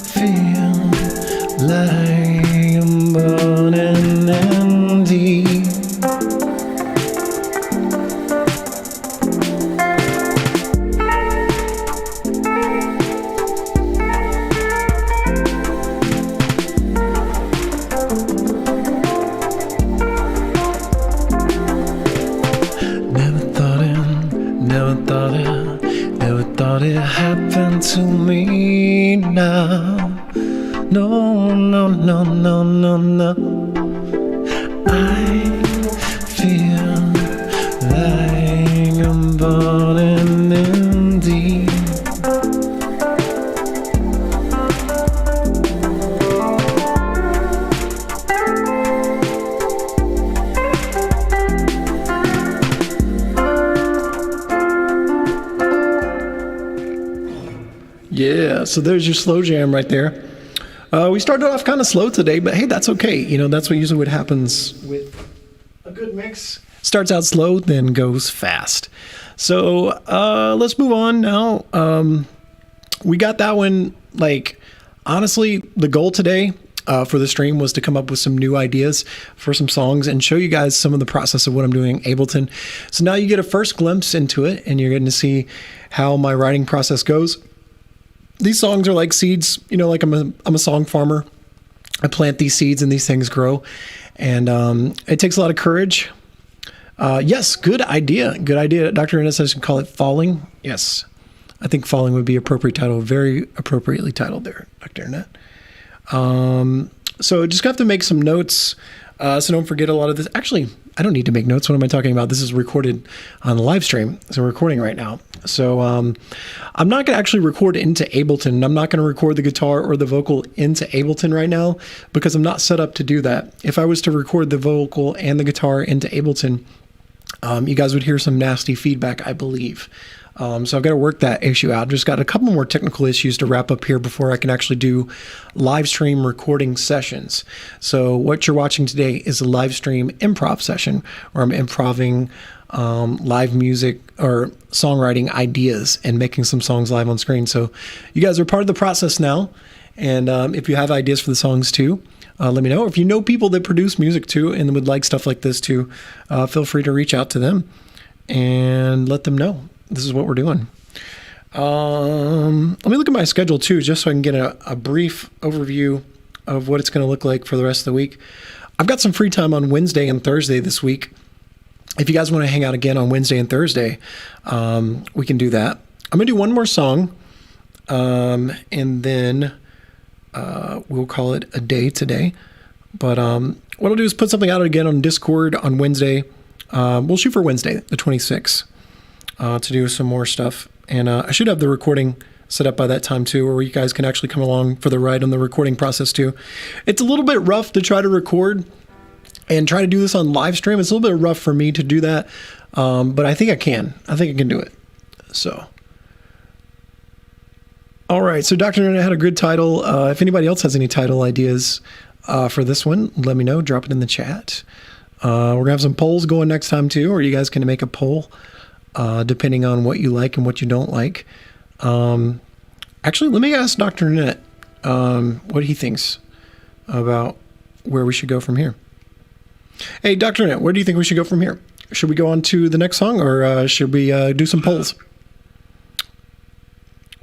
feel like I'm burning empty. So there's your slow jam right there. We started off kind of slow today, but hey, that's okay. You know, that's usually what happens with a good mix. Starts out slow, then goes fast. So let's move on now. We got that one. Like, honestly, the goal today for the stream was to come up with some new ideas for some songs and show you guys some of the process of what I'm doing in Ableton. So now you get a first glimpse into it, and you're getting to see how my writing process goes. These songs are like seeds, you know, like I'm a song farmer. I plant these seeds and these things grow, and it takes a lot of courage. Yes, good idea. Good idea. Dr. Ennis says you can call it Falling. Yes, I think Falling would be appropriate title. Very appropriately titled there, Dr. Internet. So just have to make some notes. So don't forget a lot of this. Actually, I don't need to make notes. What am I talking about? This is recorded on the live stream. So we're recording right now. So I'm not going to actually record into Ableton. I'm not going to record the guitar or the vocal into Ableton right now because I'm not set up to do that. If I was to record the vocal and the guitar into Ableton, you guys would hear some nasty feedback, I believe. So I've got to work that issue out. Just got a couple more technical issues to wrap up here before I can actually do live stream recording sessions. So what you're watching today is a live stream improv session where I'm improving live music or songwriting ideas and making some songs live on screen. So you guys are part of the process now. And if you have ideas for the songs too, let me know. If you know people that produce music too and would like stuff like this too, feel free to reach out to them and let them know. This is what we're doing. Let me look at my schedule too, just so I can get a brief overview of what it's going to look like for the rest of the week. I've got some free time on Wednesday and Thursday this week. If you guys want to hang out again on Wednesday and Thursday, we can do that. I'm going to do one more song, and then we'll call it a day today. But what I'll do is put something out again on Discord on Wednesday. We'll shoot for Wednesday, the 26th. To do some more stuff. And I should have the recording set up by that time too, where you guys can actually come along for the ride on the recording process too. It's a little bit rough to try to record and try to do this on live stream. It's a little bit rough for me to do that, but I think I can. I think I can do it. So, all right. So Dr. Internet had a good title. If anybody else has any title ideas for this one, let me know. Drop it in the chat. We're going to have some polls going next time too, or you guys can make a poll. Depending on what you like and what you don't like. Actually, let me ask Dr. Net what he thinks about where we should go from here. Hey, Dr. Net, where do you think we should go from here? Should we go on to the next song, or should we do some polls?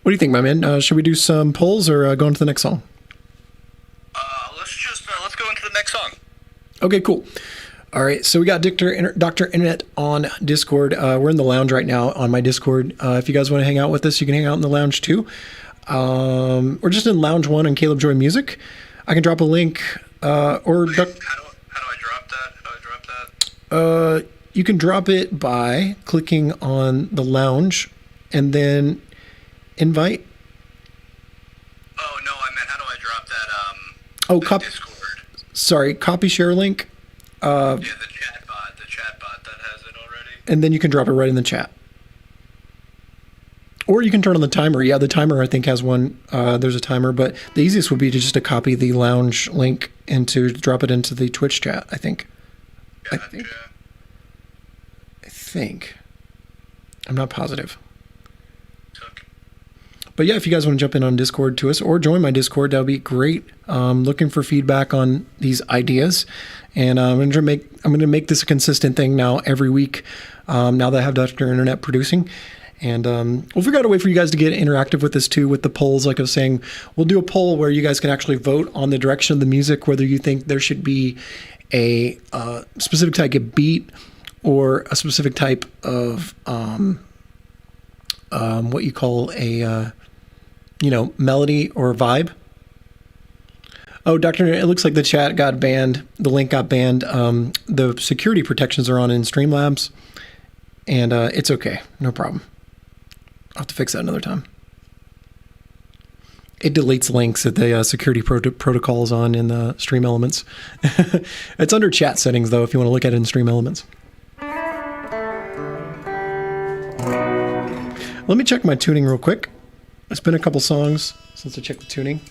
What do you think, my man? Should we do some polls or go on to the next song? Let's go into the next song. Okay, cool. All right, so we got Dr. Internet on Discord. We're in the lounge right now on my Discord. If you guys want to hang out with us, you can hang out in the lounge too. We're just in Lounge 1 on Caleb Joy Music. I can drop a link. Or how do I drop that? How do I drop that? You can drop it by clicking on the lounge and then invite. Oh, no, I meant how do I drop that Discord? Sorry, copy share link. Yeah, the chat bot that has it already. And then you can drop it right in the chat. Or you can turn on the timer. Yeah, the timer I think has one. There's a timer, but the easiest would be to just to copy the lounge link and to drop it into the Twitch chat, I think. Gotcha. I think. I'm not positive. Okay. But yeah, if you guys want to jump in on Discord to us or join my Discord, that would be great. Looking for feedback on these ideas. And I'm going to make this a consistent thing now every week. Now that I have Dr. Internet producing, and we'll figure out a way for you guys to get interactive with this too, with the polls. Like I was saying, we'll do a poll where you guys can actually vote on the direction of the music, whether you think there should be a specific type of beat or a specific type of what you call a melody or vibe. Oh, Dr. It looks like the chat got banned. The link got banned. The security protections are on in Streamlabs, and it's okay. No problem. I'll have to fix that another time. It deletes links that the security protocol is on in the Stream Elements. It's under chat settings, though, if you want to look at it in Stream Elements. Let me check my tuning real quick. It's been a couple songs since I checked the tuning.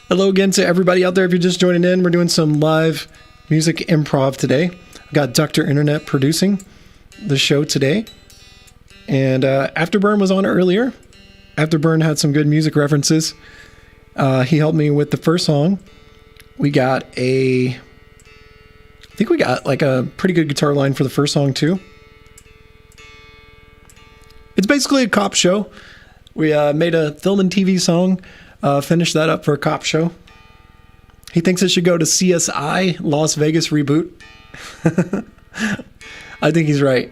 Hello again to everybody out there. If you're just joining in, we're doing some live music improv today. I've got Dr. Internet producing the show today. And Afterburn was on earlier. Afterburn had some good music references. He helped me with the first song. I think we got like a pretty good guitar line for the first song too. It's basically a cop show. We made a film and TV song, finished that up for a cop show. He thinks it should go to CSI, Las Vegas reboot. I think he's right.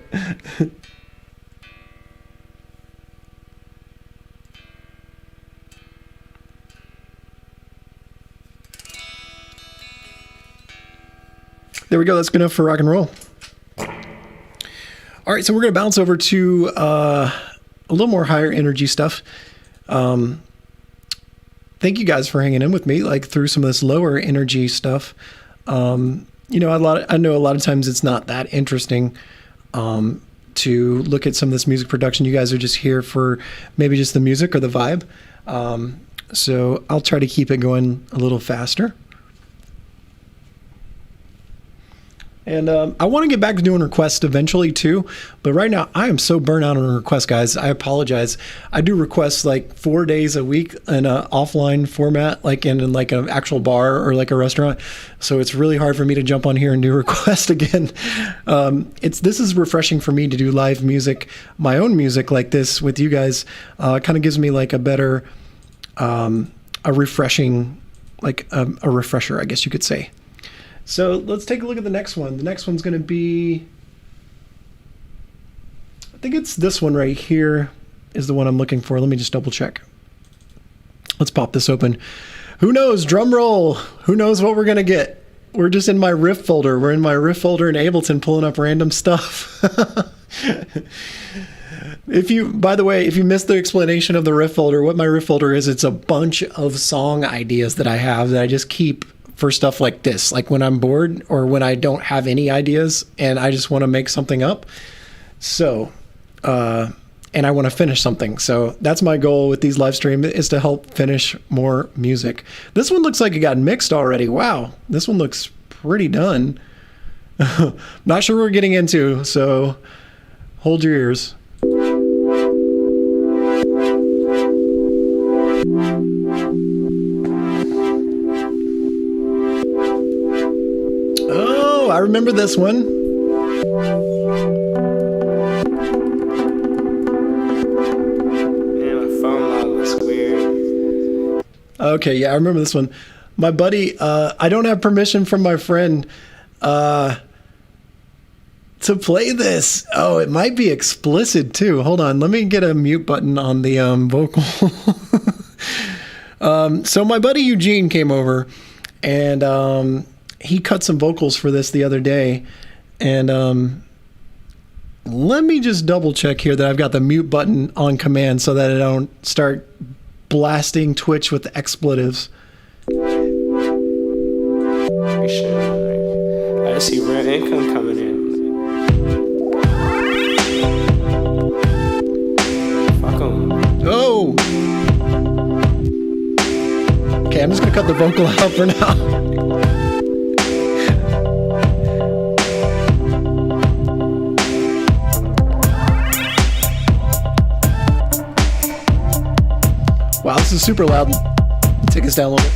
There we go. That's good enough for rock and roll. All right, so we're going to bounce over to a little more higher energy stuff. Thank you guys for hanging in with me, like through some of this lower energy stuff. I know a lot of times it's not that interesting to look at some of this music production. You guys are just here for maybe just the music or the vibe. So I'll try to keep it going a little faster. And I want to get back to doing requests eventually too, but right now I am so burnt out on requests, guys. I apologize. I do requests like 4 days a week in an offline format, like in like an actual bar or like a restaurant. So it's really hard for me to jump on here and do requests again. This is refreshing for me to do live music, my own music like this with you guys. Kind of gives me like a better, a refreshing, like a refresher, I guess you could say. So let's take a look at the next one. The next one's going to be, I think it's this one right here is the one I'm looking for. Let me just double check. Let's pop this open. Who knows? Drum roll. Who knows what we're going to get? We're just in my riff folder. We're in my riff folder in Ableton pulling up random stuff. By the way, if you missed the explanation of the riff folder, what my riff folder is, it's a bunch of song ideas that I have that I just keep for stuff like this, like when I'm bored or when I don't have any ideas and I just want to make something up. So, and I want to finish something. So that's my goal with these live streams, is to help finish more music. This one looks like it got mixed already. Wow. This one looks pretty done. Not sure what we're getting into, so hold your ears. I remember this one. Man, my phone log looks weird. Okay, yeah, I remember this one. My buddy, I don't have permission from my friend to play this. Oh, it might be explicit too. Hold on, let me get a mute button on the vocal. So my buddy Eugene came over and he cut some vocals for this the other day, and let me just double check here that I've got the mute button on command so that I don't start blasting Twitch with expletives. I just see rent income coming in. Fuck 'em. Oh! Okay, I'm just gonna cut the vocal out for now. Wow, this is super loud. Take us down a little bit.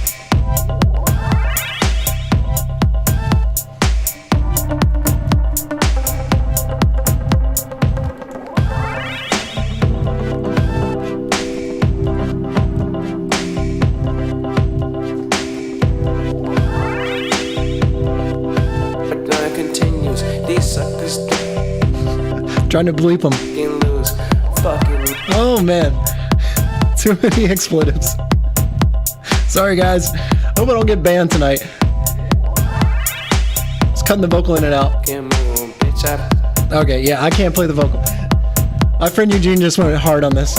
Trying to bleep them. Oh man. Too many expletives. Sorry guys. Hope I don't get banned tonight. Just cutting the vocal in and out. Okay, yeah, I can't play the vocal. My friend Eugene just went hard on this.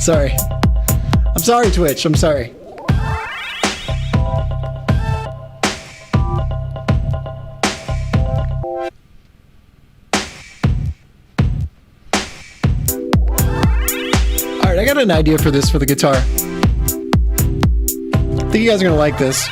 Sorry. I'm sorry, Twitch. I'm sorry. right, I got an idea for this for the guitar. I think you guys are gonna like this.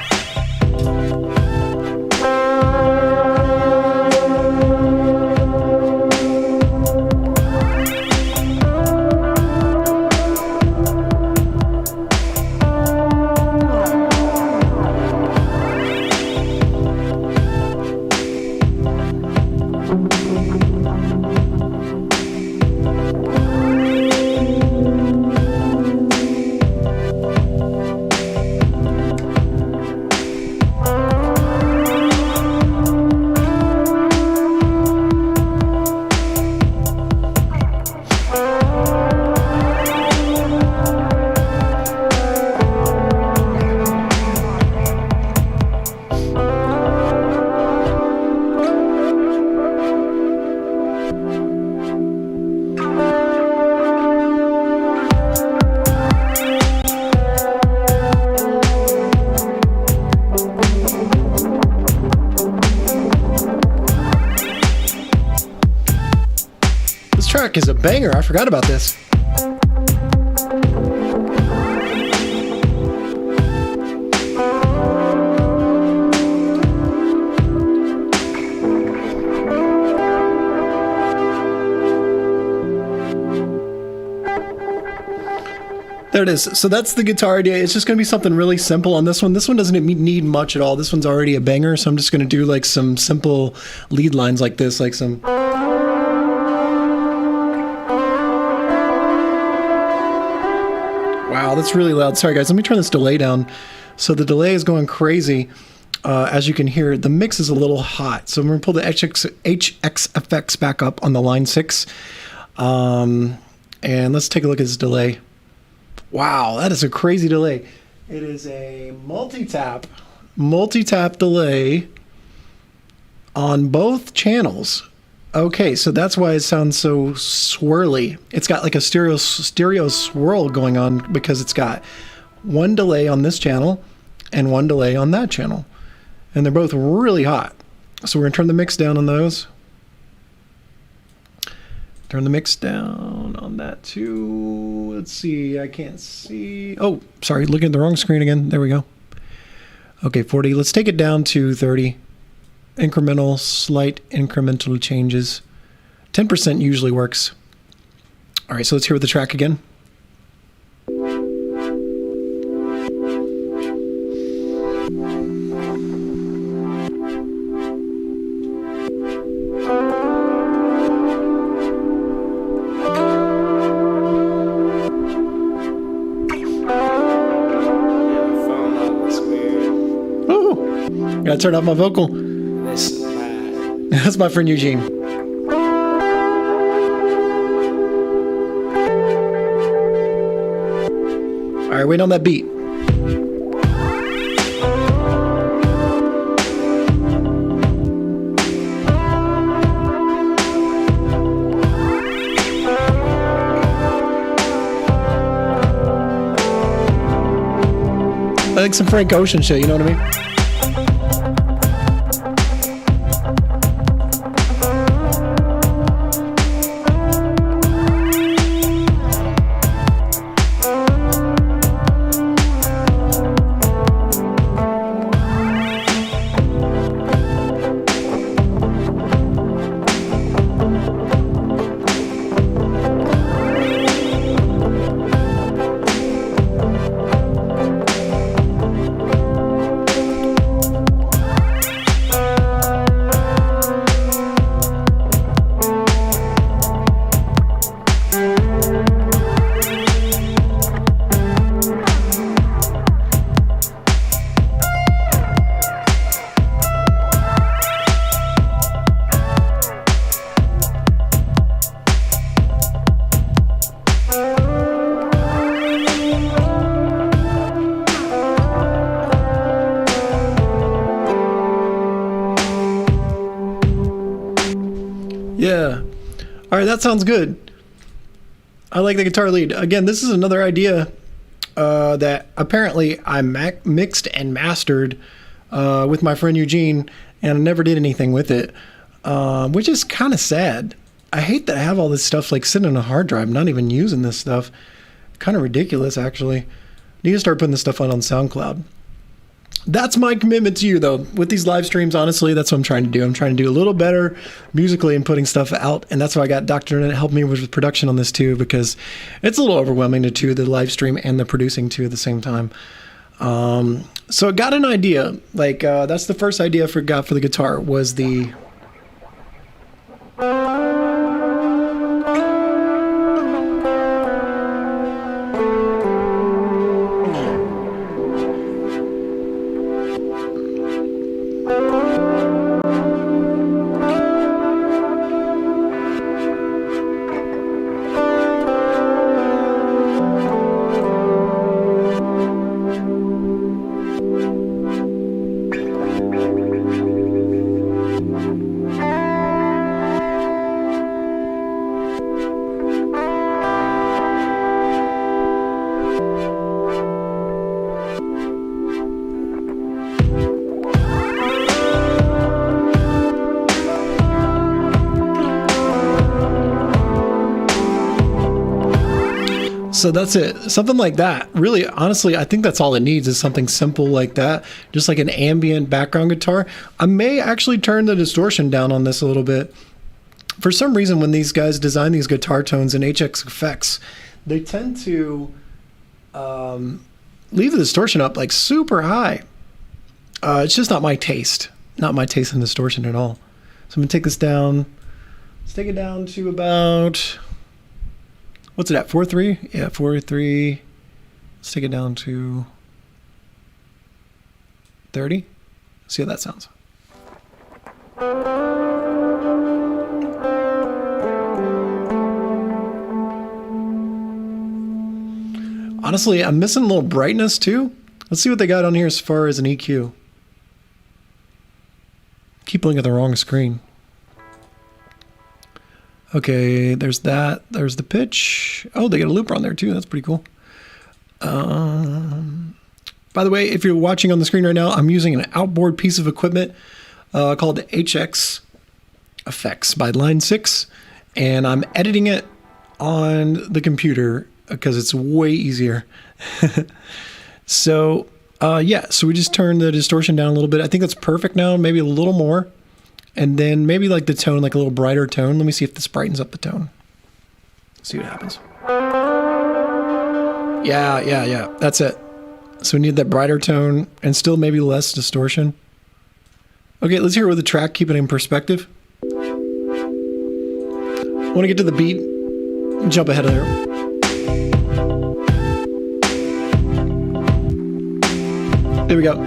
Track is a banger. I forgot about this. There it is. So that's the guitar idea. It's just going to be something really simple on this one. This one doesn't need much at all. This one's already a banger. So I'm just going to do like some simple lead lines like this, like some. Wow, that's really loud. Sorry, guys. Let me turn this delay down. So the delay is going crazy. As you can hear, the mix is a little hot. So I'm going to pull the HX effects back up on the line 6. And let's take a look at this delay. Wow, that is a crazy delay. It is a multi-tap delay on both channels. Okay, so that's why it sounds so swirly. It's got like a stereo swirl going on because it's got one delay on this channel and one delay on that channel. And they're both really hot. So we're gonna turn the mix down on those. Turn the mix down on that too. Let's see, I can't see. Oh, sorry, looking at the wrong screen again. There we go. Okay, 40. Let's take it down to 30. Incremental, slight incremental changes. 10% usually works. All right, so let's hear the track again. Oh, gotta turn off my vocal. That's my friend Eugene. All right, wait on that beat. I like some Frank Ocean shit, you know what I mean? Yeah. All right, that sounds good. I like the guitar lead. Again, this is another idea that apparently I mixed and mastered with my friend Eugene, and I never did anything with it, which is kind of sad. I hate that I have all this stuff like sitting on a hard drive, not even using this stuff, kind of ridiculous, actually. Need to start putting this stuff on SoundCloud. That's my commitment to you, though. With these live streams, honestly, that's what I'm trying to do. I'm trying to do a little better musically and putting stuff out. And that's why I got Dr. Net to help me with production on this, too, because it's a little overwhelming to do the live stream and the producing, too, at the same time. So I got an idea. Like, that's the first idea I got for the guitar was the... So that's it. Something like that. Really, honestly, I think that's all it needs is something simple like that. Just like an ambient background guitar. I may actually turn the distortion down on this a little bit. For some reason, when these guys design these guitar tones in HX Effects, they tend to leave the distortion up like super high. It's just not my taste. Not my taste in distortion at all. So I'm going to take this down. Let's take it down to about... What's it at? 4.3? Yeah, 4.3. Let's take it down to 30. See how that sounds. Honestly, I'm missing a little brightness too. Let's see what they got on here as far as an EQ. Keep looking at the wrong screen. Okay, there's that. There's the pitch. Oh, they got a looper on there too. That's pretty cool. By the way, if you're watching on the screen right now, I'm using an outboard piece of equipment called HX Effects by Line 6. And I'm editing it on the computer because it's way easier. So, yeah, so we just turned the distortion down a little bit. I think that's perfect now, maybe a little more. And then maybe like the tone, like a little brighter tone. Let me see if this brightens up the tone. See what happens. Yeah. That's it. So we need that brighter tone and still maybe less distortion. Okay, let's hear it with the track, keep it in perspective. I want to get to the beat. Jump ahead of there. There we go.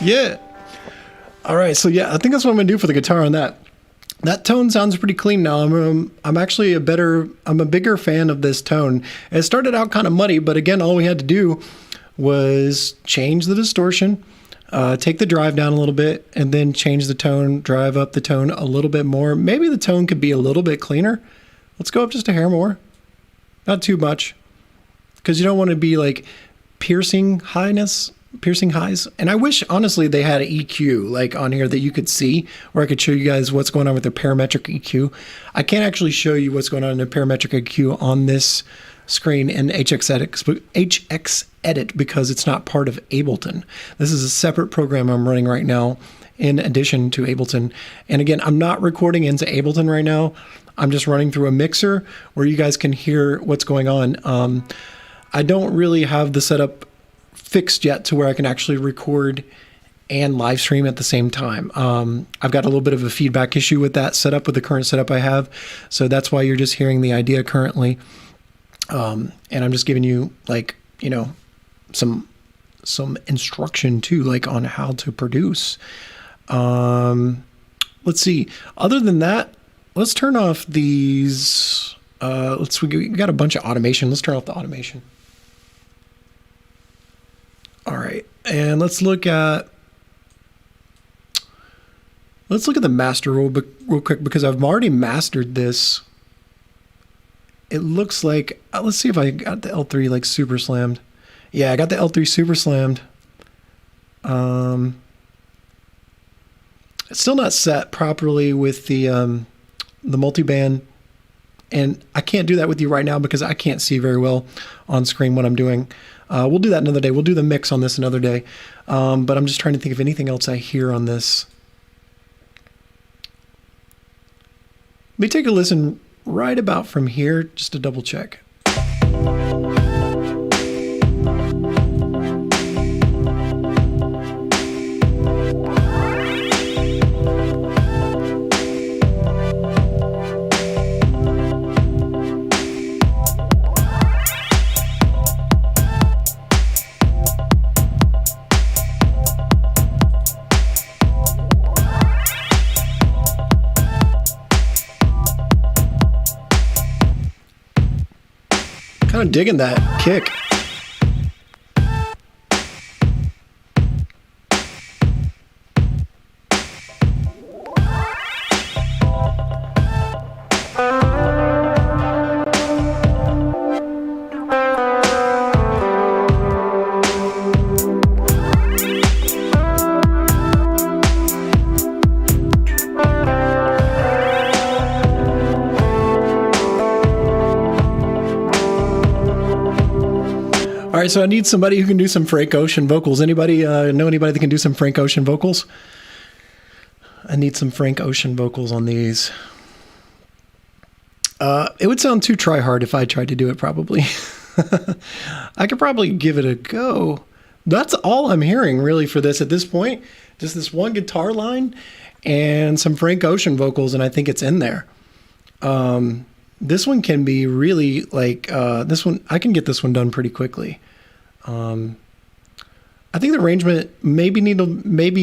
Yeah. All right. So yeah, I think that's what I'm gonna do for the guitar on that. That tone sounds pretty clean now. I'm actually a bigger fan of this tone. It started out kind of muddy, but again, all we had to do was change the distortion, take the drive down a little bit, and then change the tone, drive up the tone a little bit more. Maybe the tone could be a little bit cleaner. Let's go up just a hair more. Not too much, because you don't want to be like piercing highs. And I wish, honestly, they had an EQ like on here that you could see, where I could show you guys what's going on with their parametric EQ. I can't actually show you what's going on in the parametric EQ on this screen in HX Edit because it's not part of Ableton. This is a separate program I'm running right now in addition to Ableton. And again, I'm not recording into Ableton right now. I'm just running through a mixer where you guys can hear what's going on. I don't really have the setup fixed yet to where I can actually record and live stream at the same time. I've got a little bit of a feedback issue with that setup, with the current setup I have. So that's why you're just hearing the idea currently. And I'm just giving you like, you know, some instruction too, like on how to produce. Let's see. Other than that, let's turn off these. We got a bunch of automation. Let's turn off the automation. All right. And let's look at the master real quick because I've already mastered this. It looks like, let's see if I got the L3 like super slammed. Yeah, I got the L3 super slammed. It's still not set properly with the multiband, and I can't do that with you right now because I can't see very well on screen what I'm doing. We'll do that another day. We'll do the mix on this another day. But I'm just trying to think of anything else I hear on this. Let me take a listen right about from here just to double check. Kind of digging that kick. All right, so I need somebody who can do some Frank Ocean vocals. Anybody know anybody that can do some Frank Ocean vocals? I need some Frank Ocean vocals on these. It would sound too try hard if I tried to do it, probably. I could probably give it a go. That's all I'm hearing really for this at this point. Just this one guitar line and some Frank Ocean vocals, and I think it's in there. This one can be really like this one. I can get this one done pretty quickly. I think the arrangement maybe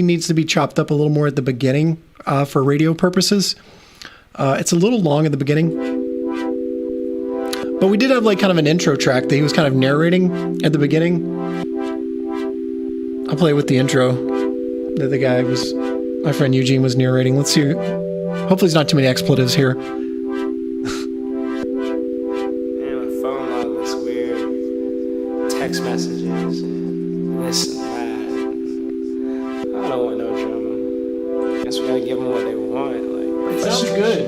needs to be chopped up a little more at the beginning for radio purposes. It's a little long at the beginning, but we did have like kind of an intro track that he was kind of narrating at the beginning. I'll play with the intro that my friend Eugene was narrating. Let's see. Hopefully, there's not too many expletives here. Text messages and this and that. I don't want no drama. Guess we gotta give them what they want. Like, it sounds good.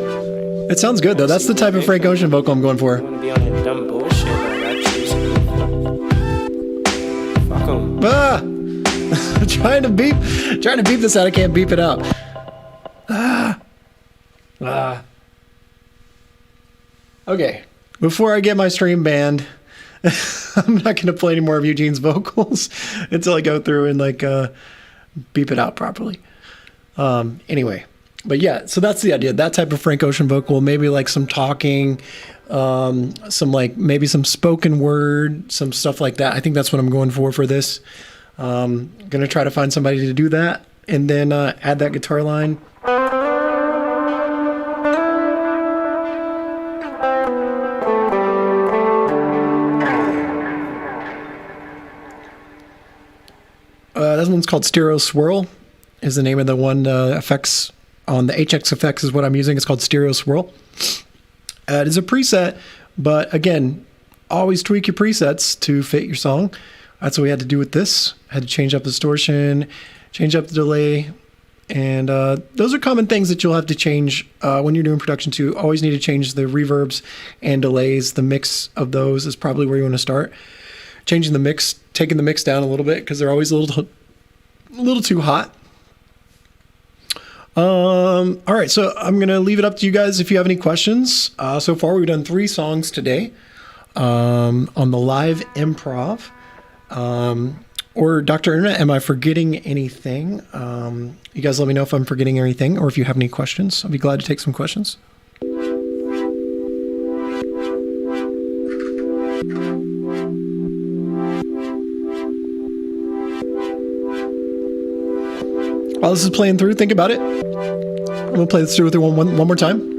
It sounds good though. That's the type of Frank Ocean vocal I'm going for. I want to be on that dumb bullshit. Like I choose to fuck them. trying to beep this out. I can't beep it out. Okay. Before I get my stream banned, I'm not going to play any more of Eugene's vocals until I go through and like beep it out properly. Anyway, but yeah, so that's the idea. That type of Frank Ocean vocal, maybe like some talking, some like maybe some spoken word, some stuff like that. I think that's what I'm going for this. Going to try to find somebody to do that and then add that guitar line. This one's called Stereo Swirl is the name of the one. Effects on the HX effects is what I'm using. It's called Stereo Swirl. It is a preset, but again, always tweak your presets to fit your song. That's what we had to do with this. I had to change up the distortion, change up the delay, And those are common things that you'll have to change when you're doing production too. Always need to change the reverbs and delays. The mix of those is probably where you want to start. Changing the mix, taking the mix down a little bit because they're always a little too hot. All right, so I'm going to leave it up to you guys if you have any questions. So far, we've done 3 songs today on the live improv. Or Dr. Internet, am I forgetting anything? You guys let me know if I'm forgetting anything or if you have any questions. I'll be glad to take some questions. While this is playing through, think about it. I'm going to play this through with you one more time.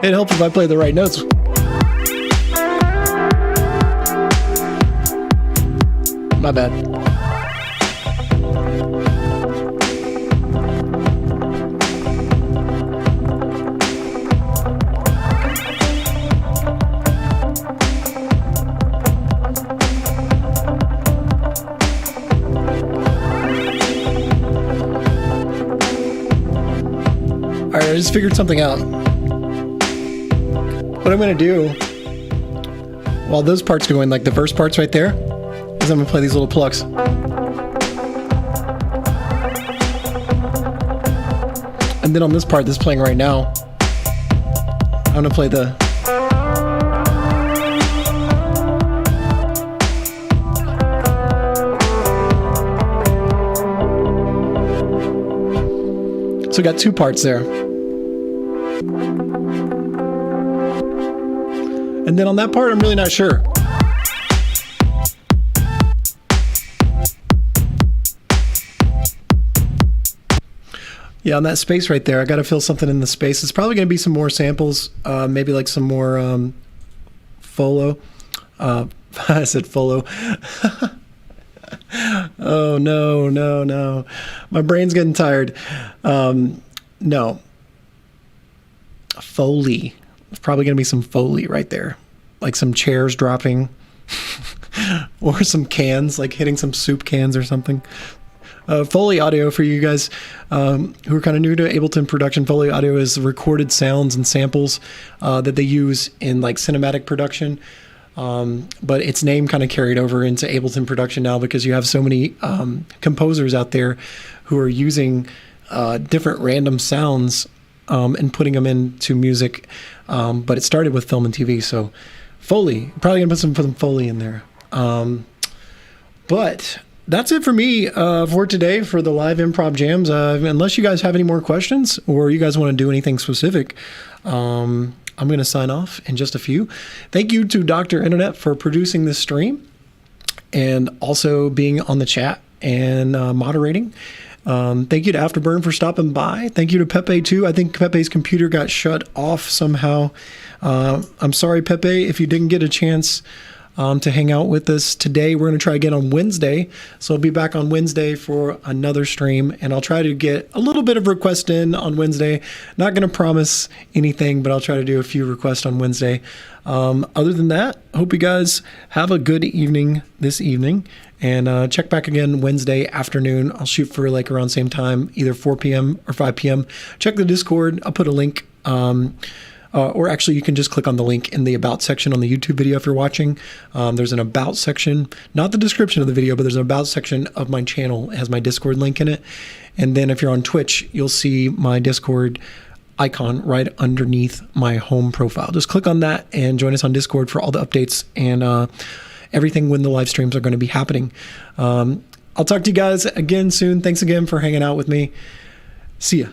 It helps if I play the right notes. My bad. All right, I just figured something out. What I'm going to do while those parts go in, like the verse parts right there, is I'm going to play these little plucks. And then on this part that's playing right now, I'm going to play the... So we got 2 parts there. And then on that part, I'm really not sure. Yeah, on that space right there, I got to fill something in the space. It's probably going to be some more samples, maybe like some more folo. I said folo. Oh, no. My brain's getting tired. No. Foley. There's probably going to be some Foley right there. Like some chairs dropping. Or some cans, like hitting some soup cans or something. Foley audio, for you guys who are kind of new to Ableton production, Foley audio is recorded sounds and samples that they use in like cinematic production. But its name kind of carried over into Ableton production now because you have so many composers out there who are using different random sounds and putting them into music. But it started with film and TV, so Foley. Probably gonna put some Foley in there. But that's it for me for today for the live improv jams. Unless you guys have any more questions or you guys want to do anything specific, I'm going to sign off in just a few. Thank you to Dr. Internet for producing this stream and also being on the chat and moderating. Thank you to Afterburn for stopping by. Thank you to Pepe too. I think Pepe's computer got shut off somehow. I'm sorry, Pepe, if you didn't get a chance to hang out with us today. We're going to try again on Wednesday. So I'll be back on Wednesday for another stream, and I'll try to get a little bit of request in on Wednesday. Not going to promise anything, but I'll try to do a few requests on Wednesday. Other than that, hope you guys have a good evening this evening, and check back again Wednesday afternoon. I'll shoot for like around same time, either 4 p.m. or 5 p.m. Check the Discord. I'll put a link. Or actually, you can just click on the link in the About section on the YouTube video if you're watching. There's an About section, not the description of the video, but there's an About section of my channel. It has my Discord link in it. And then if you're on Twitch, you'll see my Discord icon right underneath my home profile. Just click on that and join us on Discord for all the updates and everything when the live streams are going to be happening. I'll talk to you guys again soon. Thanks again for hanging out with me. See ya.